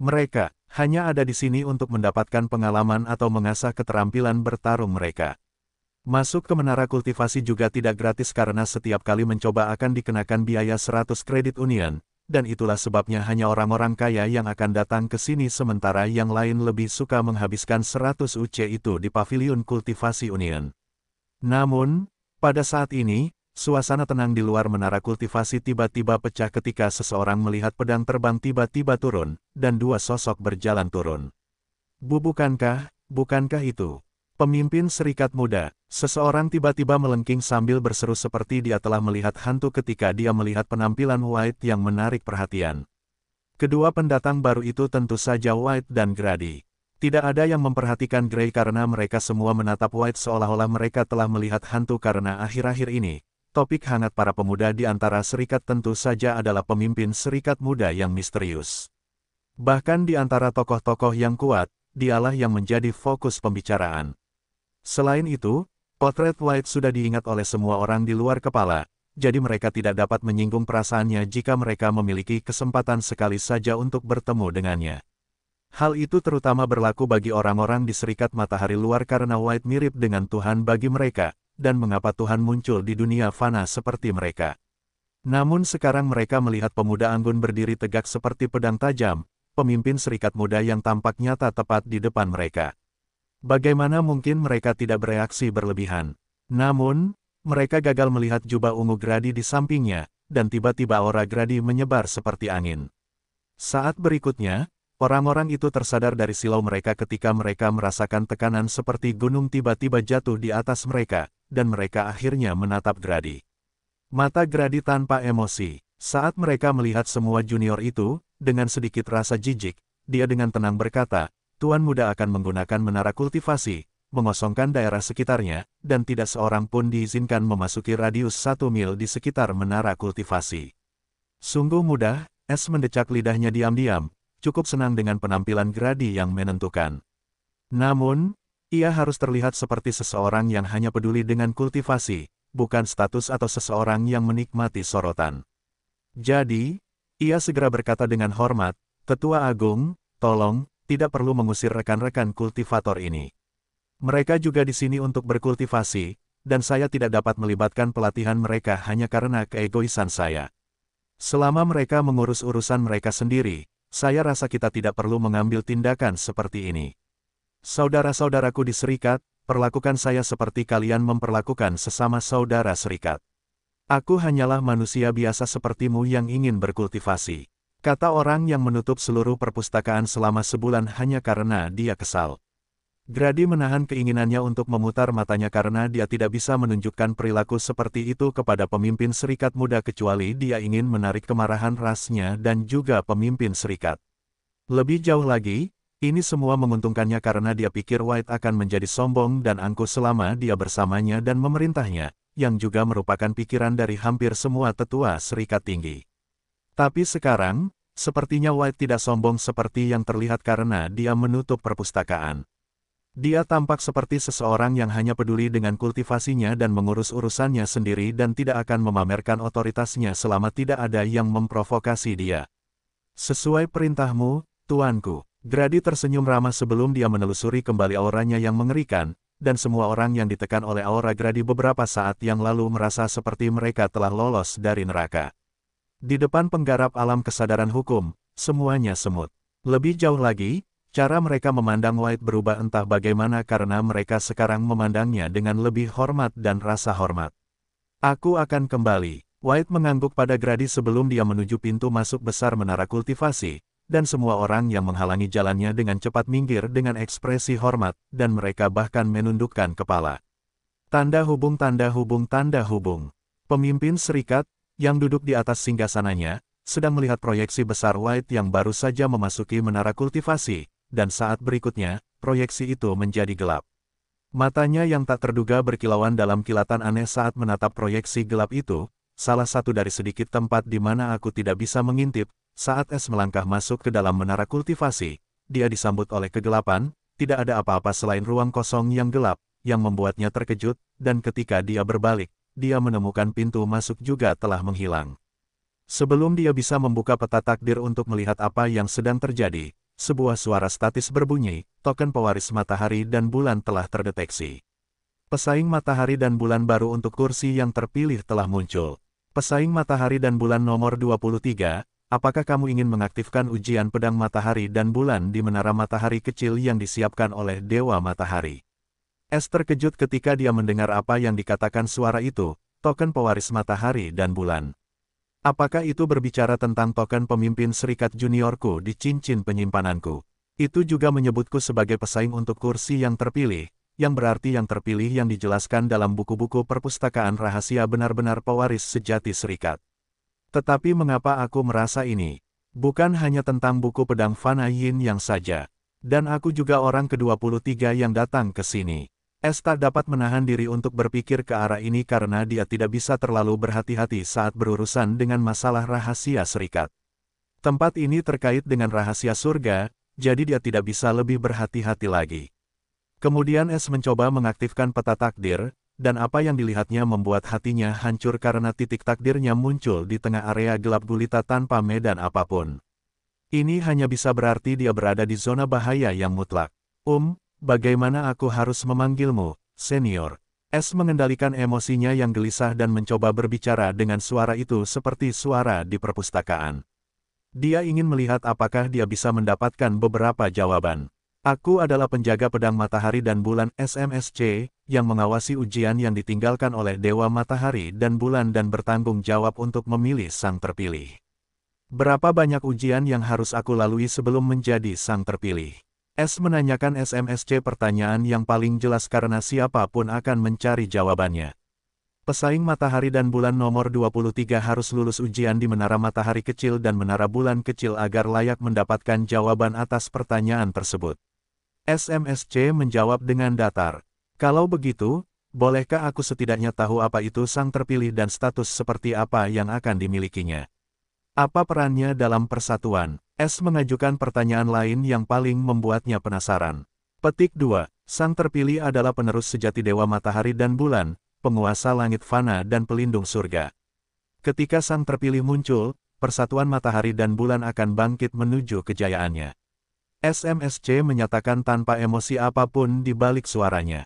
Mereka hanya ada di sini untuk mendapatkan pengalaman atau mengasah keterampilan bertarung mereka. Masuk ke menara kultivasi juga tidak gratis karena setiap kali mencoba akan dikenakan biaya 100 kredit union, dan itulah sebabnya hanya orang-orang kaya yang akan datang ke sini sementara yang lain lebih suka menghabiskan 100 UC itu di pavilion kultivasi union. Namun, pada saat ini, suasana tenang di luar menara kultivasi tiba-tiba pecah ketika seseorang melihat pedang terbang tiba-tiba turun, dan dua sosok berjalan turun. Bukankah itu pemimpin serikat muda? Seseorang tiba-tiba melengking sambil berseru seperti dia telah melihat hantu ketika dia melihat penampilan White yang menarik perhatian. Kedua pendatang baru itu tentu saja White dan Grady. Tidak ada yang memperhatikan Gray karena mereka semua menatap White seolah-olah mereka telah melihat hantu karena akhir-akhir ini, topik hangat para pemuda di antara serikat tentu saja adalah pemimpin serikat muda yang misterius. Bahkan di antara tokoh-tokoh yang kuat, dialah yang menjadi fokus pembicaraan. Selain itu, potret White sudah diingat oleh semua orang di luar kepala, jadi mereka tidak dapat menyinggung perasaannya jika mereka memiliki kesempatan sekali saja untuk bertemu dengannya. Hal itu terutama berlaku bagi orang-orang di serikat matahari luar karena White mirip dengan Tuhan bagi mereka, dan mengapa Tuhan muncul di dunia fana seperti mereka. Namun sekarang mereka melihat pemuda anggun berdiri tegak seperti pedang tajam, pemimpin serikat muda yang tampak nyata tepat di depan mereka. Bagaimana mungkin mereka tidak bereaksi berlebihan? Namun, mereka gagal melihat jubah ungu Grady di sampingnya, dan tiba-tiba aura Grady menyebar seperti angin. Saat berikutnya, orang-orang itu tersadar dari silau mereka ketika mereka merasakan tekanan seperti gunung tiba-tiba jatuh di atas mereka, dan mereka akhirnya menatap Grady. Mata Grady tanpa emosi. Saat mereka melihat semua junior itu, dengan sedikit rasa jijik, dia dengan tenang berkata, Tuan Muda akan menggunakan menara kultivasi, mengosongkan daerah sekitarnya, dan tidak seorang pun diizinkan memasuki radius 1 mil di sekitar menara kultivasi. Sungguh mudah, Es mendecak lidahnya diam-diam, cukup senang dengan penampilan Grady yang menentukan. Namun, ia harus terlihat seperti seseorang yang hanya peduli dengan kultivasi, bukan status atau seseorang yang menikmati sorotan. Jadi, ia segera berkata dengan hormat, "Tetua Agung, tolong, tidak perlu mengusir rekan-rekan kultivator ini. Mereka juga di sini untuk berkultivasi, dan saya tidak dapat melibatkan pelatihan mereka hanya karena keegoisan saya. Selama mereka mengurus urusan mereka sendiri, saya rasa kita tidak perlu mengambil tindakan seperti ini. Saudara-saudaraku di serikat, perlakukan saya seperti kalian memperlakukan sesama saudara serikat. Aku hanyalah manusia biasa sepertimu yang ingin berkultivasi," kata orang yang menutup seluruh perpustakaan selama sebulan hanya karena dia kesal. Grady menahan keinginannya untuk memutar matanya karena dia tidak bisa menunjukkan perilaku seperti itu kepada pemimpin serikat muda kecuali dia ingin menarik kemarahan rasnya dan juga pemimpin serikat. Lebih jauh lagi, ini semua menguntungkannya karena dia pikir White akan menjadi sombong dan angkuh selama dia bersamanya dan memerintahnya, yang juga merupakan pikiran dari hampir semua tetua serikat tinggi. Tapi sekarang, sepertinya White tidak sombong seperti yang terlihat karena dia menutup perpustakaan. Dia tampak seperti seseorang yang hanya peduli dengan kultivasinya dan mengurus urusannya sendiri dan tidak akan memamerkan otoritasnya selama tidak ada yang memprovokasi dia. "Sesuai perintahmu, tuanku." Grady tersenyum ramah sebelum dia menelusuri kembali auranya yang mengerikan, dan semua orang yang ditekan oleh aura Grady beberapa saat yang lalu merasa seperti mereka telah lolos dari neraka. Di depan penggarap alam kesadaran hukum, semuanya semut. Lebih jauh lagi, cara mereka memandang White berubah entah bagaimana karena mereka sekarang memandangnya dengan lebih hormat dan rasa hormat. "Aku akan kembali." White mengangguk pada Grady sebelum dia menuju pintu masuk besar menara kultivasi, dan semua orang yang menghalangi jalannya dengan cepat minggir dengan ekspresi hormat, dan mereka bahkan menundukkan kepala. Tanda hubung tanda hubung tanda hubung. Pemimpin serikat, yang duduk di atas singgasananya, sedang melihat proyeksi besar White yang baru saja memasuki menara kultivasi, dan saat berikutnya, proyeksi itu menjadi gelap. Matanya yang tak terduga berkilauan dalam kilatan aneh saat menatap proyeksi gelap itu, salah satu dari sedikit tempat di mana aku tidak bisa mengintip. Saat Es melangkah masuk ke dalam menara kultivasi, dia disambut oleh kegelapan, tidak ada apa-apa selain ruang kosong yang gelap, yang membuatnya terkejut, dan ketika dia berbalik, dia menemukan pintu masuk juga telah menghilang. Sebelum dia bisa membuka peta takdir untuk melihat apa yang sedang terjadi, sebuah suara statis berbunyi, token pewaris matahari dan bulan telah terdeteksi. Pesaing matahari dan bulan baru untuk kursi yang terpilih telah muncul. Pesaing matahari dan bulan nomor 23, apakah kamu ingin mengaktifkan ujian pedang matahari dan bulan di menara matahari kecil yang disiapkan oleh Dewa Matahari? Es terkejut ketika dia mendengar apa yang dikatakan suara itu, token pewaris matahari dan bulan. Apakah itu berbicara tentang token pemimpin serikat juniorku di cincin penyimpananku? Itu juga menyebutku sebagai pesaing untuk kursi yang terpilih, yang berarti yang terpilih yang dijelaskan dalam buku-buku perpustakaan rahasia benar-benar pewaris sejati serikat. Tetapi mengapa aku merasa ini? Bukan hanya tentang buku pedang Fana Yin yang saja. Dan aku juga orang ke-23 yang datang ke sini. Es tak dapat menahan diri untuk berpikir ke arah ini karena dia tidak bisa terlalu berhati-hati saat berurusan dengan masalah rahasia serikat. Tempat ini terkait dengan rahasia surga, jadi dia tidak bisa lebih berhati-hati lagi. Kemudian Es mencoba mengaktifkan peta takdir, dan apa yang dilihatnya membuat hatinya hancur karena titik takdirnya muncul di tengah area gelap gulita tanpa medan apapun. Ini hanya bisa berarti dia berada di zona bahaya yang mutlak. Bagaimana aku harus memanggilmu, senior? Es mengendalikan emosinya yang gelisah dan mencoba berbicara dengan suara itu seperti suara di perpustakaan. Dia ingin melihat apakah dia bisa mendapatkan beberapa jawaban. Aku adalah penjaga pedang matahari dan bulan SMSC, yang mengawasi ujian yang ditinggalkan oleh Dewa Matahari dan Bulan dan bertanggung jawab untuk memilih sang terpilih. Berapa banyak ujian yang harus aku lalui sebelum menjadi sang terpilih? Es menanyakan SMSC pertanyaan yang paling jelas karena siapapun akan mencari jawabannya. Pesaing matahari dan bulan nomor 23 harus lulus ujian di menara matahari kecil dan menara bulan kecil agar layak mendapatkan jawaban atas pertanyaan tersebut. SMSC menjawab dengan datar. Kalau begitu, bolehkah aku setidaknya tahu apa itu sang terpilih dan status seperti apa yang akan dimilikinya? Apa perannya dalam persatuan? S mengajukan pertanyaan lain yang paling membuatnya penasaran. Petik 2. Sang terpilih adalah penerus sejati Dewa Matahari dan Bulan, penguasa langit fana dan pelindung surga. Ketika sang terpilih muncul, persatuan matahari dan bulan akan bangkit menuju kejayaannya. SMSC menyatakan tanpa emosi apapun di balik suaranya.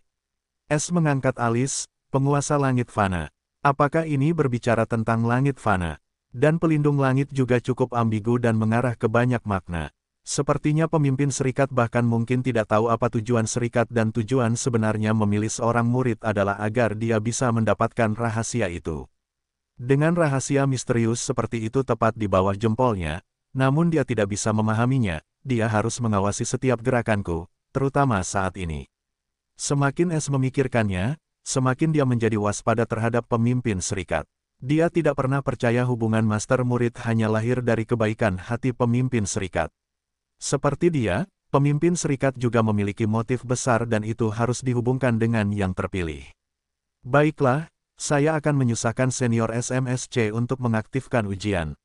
S mengangkat alis, penguasa langit fana. Apakah ini berbicara tentang langit fana? Dan pelindung langit juga cukup ambigu dan mengarah ke banyak makna. Sepertinya pemimpin serikat bahkan mungkin tidak tahu apa tujuan serikat dan tujuan sebenarnya memilih seorang murid adalah agar dia bisa mendapatkan rahasia itu. Dengan rahasia misterius seperti itu tepat di bawah jempolnya, namun dia tidak bisa memahaminya, dia harus mengawasi setiap gerakanku, terutama saat ini. Semakin S memikirkannya, semakin dia menjadi waspada terhadap pemimpin serikat. Dia tidak pernah percaya hubungan master-murid hanya lahir dari kebaikan hati pemimpin serikat. Seperti dia, pemimpin serikat juga memiliki motif besar dan itu harus dihubungkan dengan yang terpilih. Baiklah, saya akan menyusahkan senior SMSC untuk mengaktifkan ujian.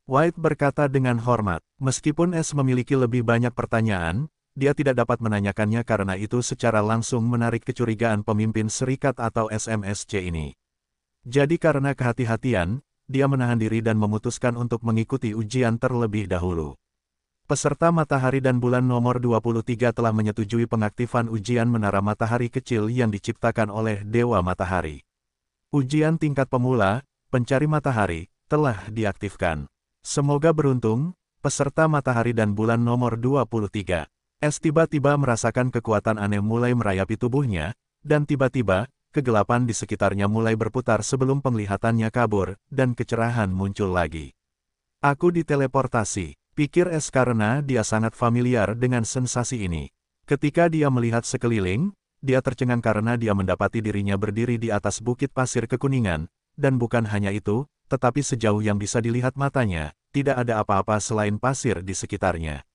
White berkata dengan hormat, meskipun S memiliki lebih banyak pertanyaan, dia tidak dapat menanyakannya karena itu secara langsung menarik kecurigaan pemimpin serikat atau SMSC ini. Jadi karena kehati-hatian, dia menahan diri dan memutuskan untuk mengikuti ujian terlebih dahulu. Peserta Matahari dan Bulan nomor 23 telah menyetujui pengaktifan ujian Menara Matahari Kecil yang diciptakan oleh Dewa Matahari. Ujian tingkat pemula, pencari matahari, telah diaktifkan. Semoga beruntung, peserta Matahari dan Bulan nomor 23. S tiba-tiba merasakan kekuatan aneh mulai merayapi tubuhnya, dan tiba-tiba, kegelapan di sekitarnya mulai berputar sebelum penglihatannya kabur, dan kecerahan muncul lagi. Aku diteleportasi, pikir S karena dia sangat familiar dengan sensasi ini. Ketika dia melihat sekeliling, dia tercengang karena dia mendapati dirinya berdiri di atas bukit pasir kekuningan, dan bukan hanya itu, tetapi sejauh yang bisa dilihat matanya, tidak ada apa-apa selain pasir di sekitarnya.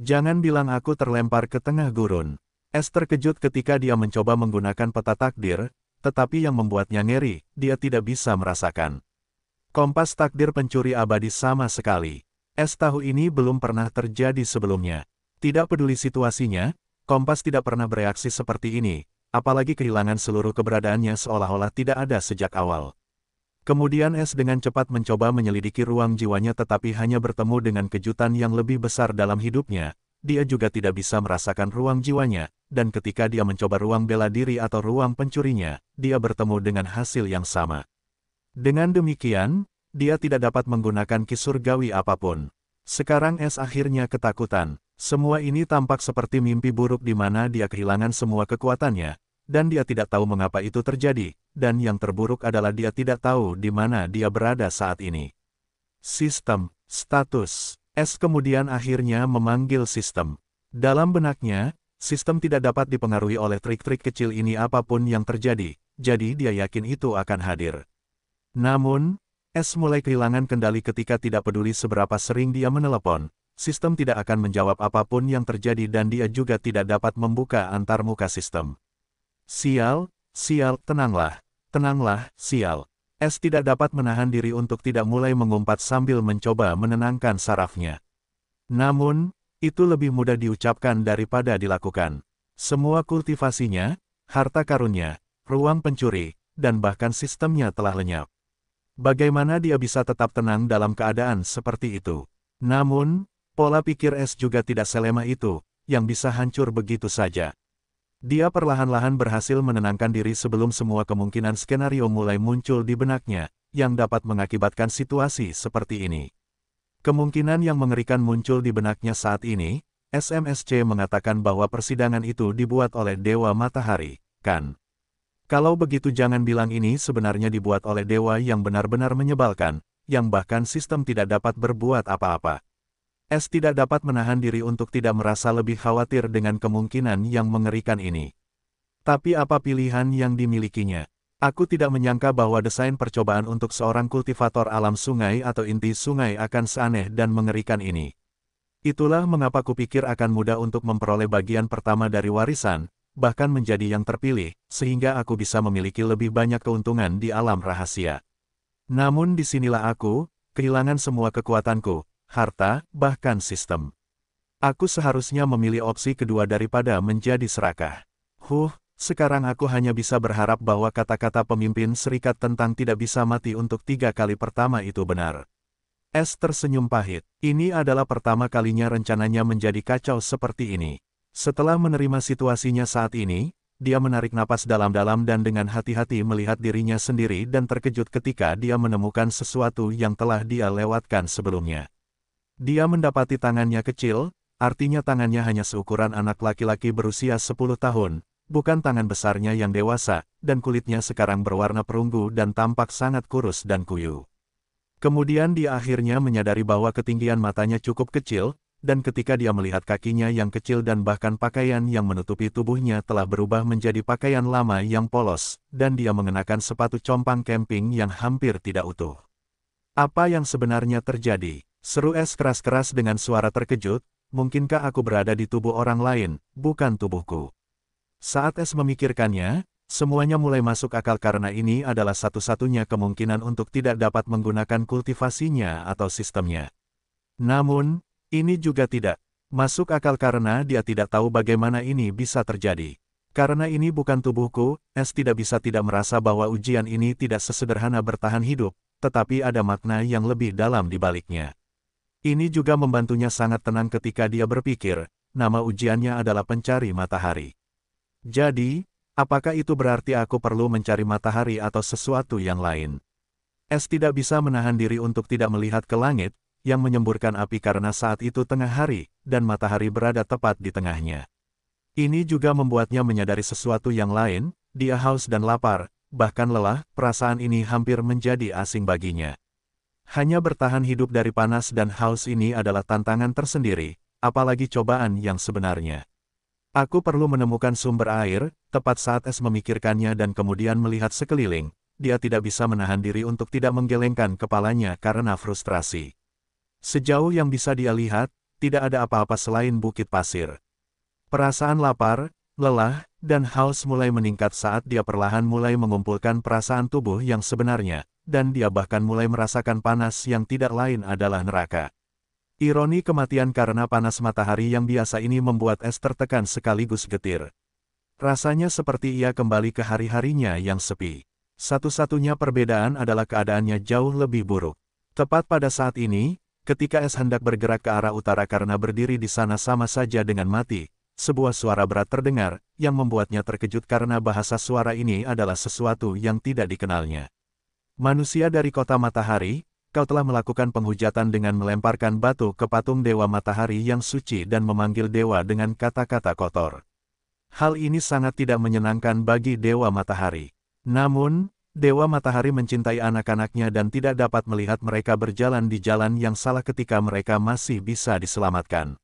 Jangan bilang aku terlempar ke tengah gurun. S terkejut ketika dia mencoba menggunakan peta takdir, tetapi yang membuatnya ngeri, dia tidak bisa merasakan kompas takdir pencuri abadi sama sekali. S tahu ini belum pernah terjadi sebelumnya. Tidak peduli situasinya, kompas tidak pernah bereaksi seperti ini, apalagi kehilangan seluruh keberadaannya seolah-olah tidak ada sejak awal. Kemudian S dengan cepat mencoba menyelidiki ruang jiwanya tetapi hanya bertemu dengan kejutan yang lebih besar dalam hidupnya, dia juga tidak bisa merasakan ruang jiwanya, dan ketika dia mencoba ruang bela diri atau ruang pencurinya, dia bertemu dengan hasil yang sama. Dengan demikian, dia tidak dapat menggunakan ki surgawi apapun. Sekarang S akhirnya ketakutan. Semua ini tampak seperti mimpi buruk di mana dia kehilangan semua kekuatannya, dan dia tidak tahu mengapa itu terjadi, dan yang terburuk adalah dia tidak tahu di mana dia berada saat ini. Sistem, status. S kemudian akhirnya memanggil sistem. Dalam benaknya, sistem tidak dapat dipengaruhi oleh trik-trik kecil ini apapun yang terjadi, jadi dia yakin itu akan hadir. Namun, S mulai kehilangan kendali ketika tidak peduli seberapa sering dia menelepon, sistem tidak akan menjawab apapun yang terjadi dan dia juga tidak dapat membuka antarmuka sistem. Sial, sial, tenanglah, sial. S tidak dapat menahan diri untuk tidak mulai mengumpat sambil mencoba menenangkan sarafnya. Namun, itu lebih mudah diucapkan daripada dilakukan. Semua kultivasinya, harta karunnya, ruang pencuri, dan bahkan sistemnya telah lenyap. Bagaimana dia bisa tetap tenang dalam keadaan seperti itu? Namun, pola pikir S juga tidak selemah itu, yang bisa hancur begitu saja. Dia perlahan-lahan berhasil menenangkan diri sebelum semua kemungkinan skenario mulai muncul di benaknya, yang dapat mengakibatkan situasi seperti ini. Kemungkinan yang mengerikan muncul di benaknya saat ini, SMSC mengatakan bahwa persidangan itu dibuat oleh Dewa Matahari, kan? Kalau begitu jangan bilang ini sebenarnya dibuat oleh dewa yang benar-benar menyebalkan, yang bahkan sistem tidak dapat berbuat apa-apa. S tidak dapat menahan diri untuk tidak merasa lebih khawatir dengan kemungkinan yang mengerikan ini. Tapi apa pilihan yang dimilikinya? Aku tidak menyangka bahwa desain percobaan untuk seorang kultivator alam sungai atau inti sungai akan seaneh dan mengerikan ini. Itulah mengapa kupikir akan mudah untuk memperoleh bagian pertama dari warisan, bahkan menjadi yang terpilih, sehingga aku bisa memiliki lebih banyak keuntungan di alam rahasia. Namun disinilah aku, kehilangan semua kekuatanku, harta, bahkan sistem. Aku seharusnya memilih opsi kedua daripada menjadi serakah. Sekarang aku hanya bisa berharap bahwa kata-kata pemimpin serikat tentang tidak bisa mati untuk 3 kali pertama itu benar. Tersenyum pahit. Ini adalah pertama kalinya rencananya menjadi kacau seperti ini. Setelah menerima situasinya saat ini, dia menarik napas dalam-dalam dan dengan hati-hati melihat dirinya sendiri dan terkejut ketika dia menemukan sesuatu yang telah dia lewatkan sebelumnya. Dia mendapati tangannya kecil, artinya tangannya hanya seukuran anak laki-laki berusia 10 tahun, bukan tangan besarnya yang dewasa, dan kulitnya sekarang berwarna perunggu dan tampak sangat kurus dan kuyu. Kemudian dia akhirnya menyadari bahwa ketinggian matanya cukup kecil, dan ketika dia melihat kakinya yang kecil dan bahkan pakaian yang menutupi tubuhnya telah berubah menjadi pakaian lama yang polos, dan dia mengenakan sepatu compang camping yang hampir tidak utuh. Apa yang sebenarnya terjadi? Seru keras-keras dengan suara terkejut, mungkinkah aku berada di tubuh orang lain, bukan tubuhku? Saat memikirkannya, semuanya mulai masuk akal karena ini adalah satu-satunya kemungkinan untuk tidak dapat menggunakan kultivasinya atau sistemnya. Namun, ini juga tidak masuk akal karena dia tidak tahu bagaimana ini bisa terjadi. Karena ini bukan tubuhku, tidak bisa tidak merasa bahwa ujian ini tidak sesederhana bertahan hidup, tetapi ada makna yang lebih dalam di baliknya. Ini juga membantunya sangat tenang ketika dia berpikir, nama ujiannya adalah pencari matahari. Jadi, apakah itu berarti aku perlu mencari matahari atau sesuatu yang lain? Tidak bisa menahan diri untuk tidak melihat ke langit, yang menyemburkan api karena saat itu tengah hari, dan matahari berada tepat di tengahnya. Ini juga membuatnya menyadari sesuatu yang lain, dia haus dan lapar, bahkan lelah, perasaan ini hampir menjadi asing baginya. Hanya bertahan hidup dari panas dan haus ini adalah tantangan tersendiri, apalagi cobaan yang sebenarnya. Aku perlu menemukan sumber air, tepat saat memikirkannya dan kemudian melihat sekeliling, dia tidak bisa menahan diri untuk tidak menggelengkan kepalanya karena frustrasi. Sejauh yang bisa dia lihat, tidak ada apa-apa selain bukit pasir. Perasaan lapar, lelah, dan haus mulai meningkat saat dia perlahan mulai mengumpulkan perasaan tubuh yang sebenarnya, dan dia bahkan mulai merasakan panas yang tidak lain adalah neraka. Ironi kematian karena panas matahari yang biasa ini membuat tertekan sekaligus getir. Rasanya seperti ia kembali ke hari-harinya yang sepi. Satu-satunya perbedaan adalah keadaannya jauh lebih buruk. Tepat pada saat ini, ketika hendak bergerak ke arah utara karena berdiri di sana sama saja dengan mati, sebuah suara berat terdengar, yang membuatnya terkejut karena bahasa suara ini adalah sesuatu yang tidak dikenalnya. Manusia dari kota matahari, kau telah melakukan penghujatan dengan melemparkan batu ke patung Dewa Matahari yang suci dan memanggil dewa dengan kata-kata kotor. Hal ini sangat tidak menyenangkan bagi Dewa Matahari. Namun, Dewa Matahari mencintai anak-anaknya dan tidak dapat melihat mereka berjalan di jalan yang salah ketika mereka masih bisa diselamatkan.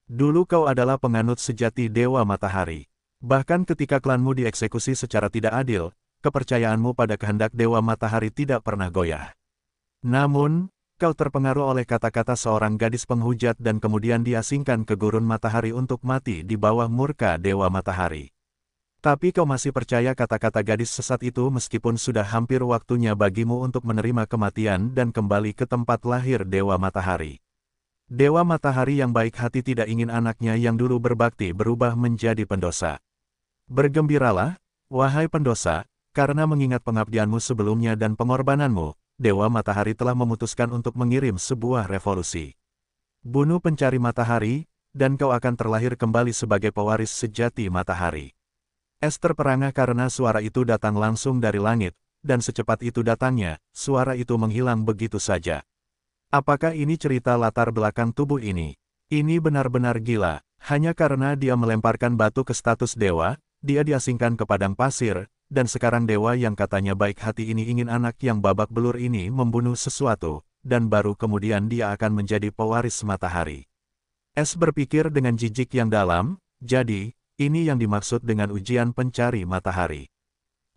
Dulu kau adalah penganut sejati Dewa Matahari. Bahkan ketika klanmu dieksekusi secara tidak adil, kepercayaanmu pada kehendak Dewa Matahari tidak pernah goyah. Namun, kau terpengaruh oleh kata-kata seorang gadis penghujat dan kemudian diasingkan ke gurun matahari untuk mati di bawah murka Dewa Matahari. Tapi kau masih percaya kata-kata gadis sesat itu meskipun sudah hampir waktunya bagimu untuk menerima kematian dan kembali ke tempat lahir Dewa Matahari. Dewa Matahari yang baik hati tidak ingin anaknya yang dulu berbakti berubah menjadi pendosa. Bergembiralah, wahai pendosa, karena mengingat pengabdianmu sebelumnya dan pengorbananmu, Dewa Matahari telah memutuskan untuk mengirim sebuah revolusi. Bunuh pencari matahari, dan kau akan terlahir kembali sebagai pewaris sejati matahari. Terperangah karena suara itu datang langsung dari langit, dan secepat itu datangnya, suara itu menghilang begitu saja. Apakah ini cerita latar belakang tubuh ini? Ini benar-benar gila, hanya karena dia melemparkan batu ke status dewa, dia diasingkan ke padang pasir, dan sekarang dewa yang katanya baik hati ini ingin anak yang babak belur ini membunuh sesuatu, dan baru kemudian dia akan menjadi pewaris matahari. Berpikir dengan jijik yang dalam, jadi, ini yang dimaksud dengan ujian pencari matahari.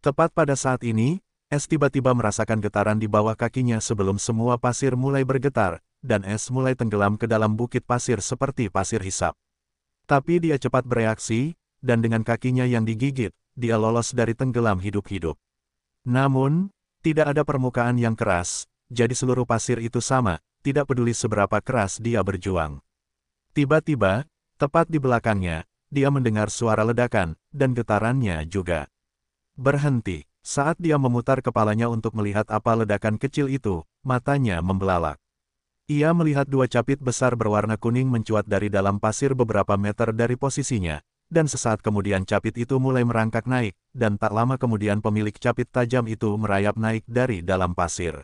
Tepat pada saat ini, tiba-tiba merasakan getaran di bawah kakinya sebelum semua pasir mulai bergetar, dan es mulai tenggelam ke dalam bukit pasir seperti pasir hisap. Tapi dia cepat bereaksi, dan dengan kakinya yang digigit, dia lolos dari tenggelam hidup-hidup. Namun, tidak ada permukaan yang keras, jadi seluruh pasir itu sama, tidak peduli seberapa keras dia berjuang. Tiba-tiba, tepat di belakangnya, dia mendengar suara ledakan, dan getarannya juga berhenti. Saat dia memutar kepalanya untuk melihat apa ledakan kecil itu, matanya membelalak. Ia melihat dua capit besar berwarna kuning mencuat dari dalam pasir beberapa meter dari posisinya, dan sesaat kemudian capit itu mulai merangkak naik, dan tak lama kemudian pemilik capit tajam itu merayap naik dari dalam pasir.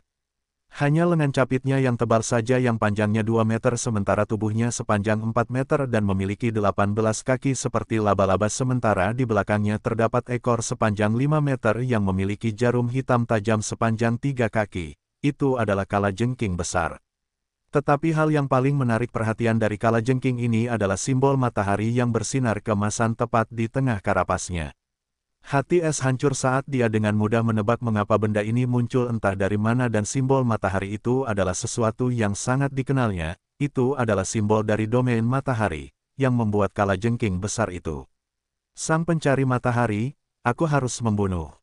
Hanya lengan capitnya yang tebal saja yang panjangnya 2 meter sementara tubuhnya sepanjang 4 meter dan memiliki 18 kaki seperti laba-laba sementara di belakangnya terdapat ekor sepanjang 5 meter yang memiliki jarum hitam tajam sepanjang 3 kaki. Itu adalah kalajengking besar. Tetapi hal yang paling menarik perhatian dari kalajengking ini adalah simbol matahari yang bersinar keemasan tepat di tengah karapasnya. Hati Es hancur saat dia dengan mudah menebak mengapa benda ini muncul entah dari mana dan simbol matahari itu adalah sesuatu yang sangat dikenalnya, itu adalah simbol dari domain matahari, yang membuat kalajengking besar itu. Sang pencari matahari, aku harus membunuh.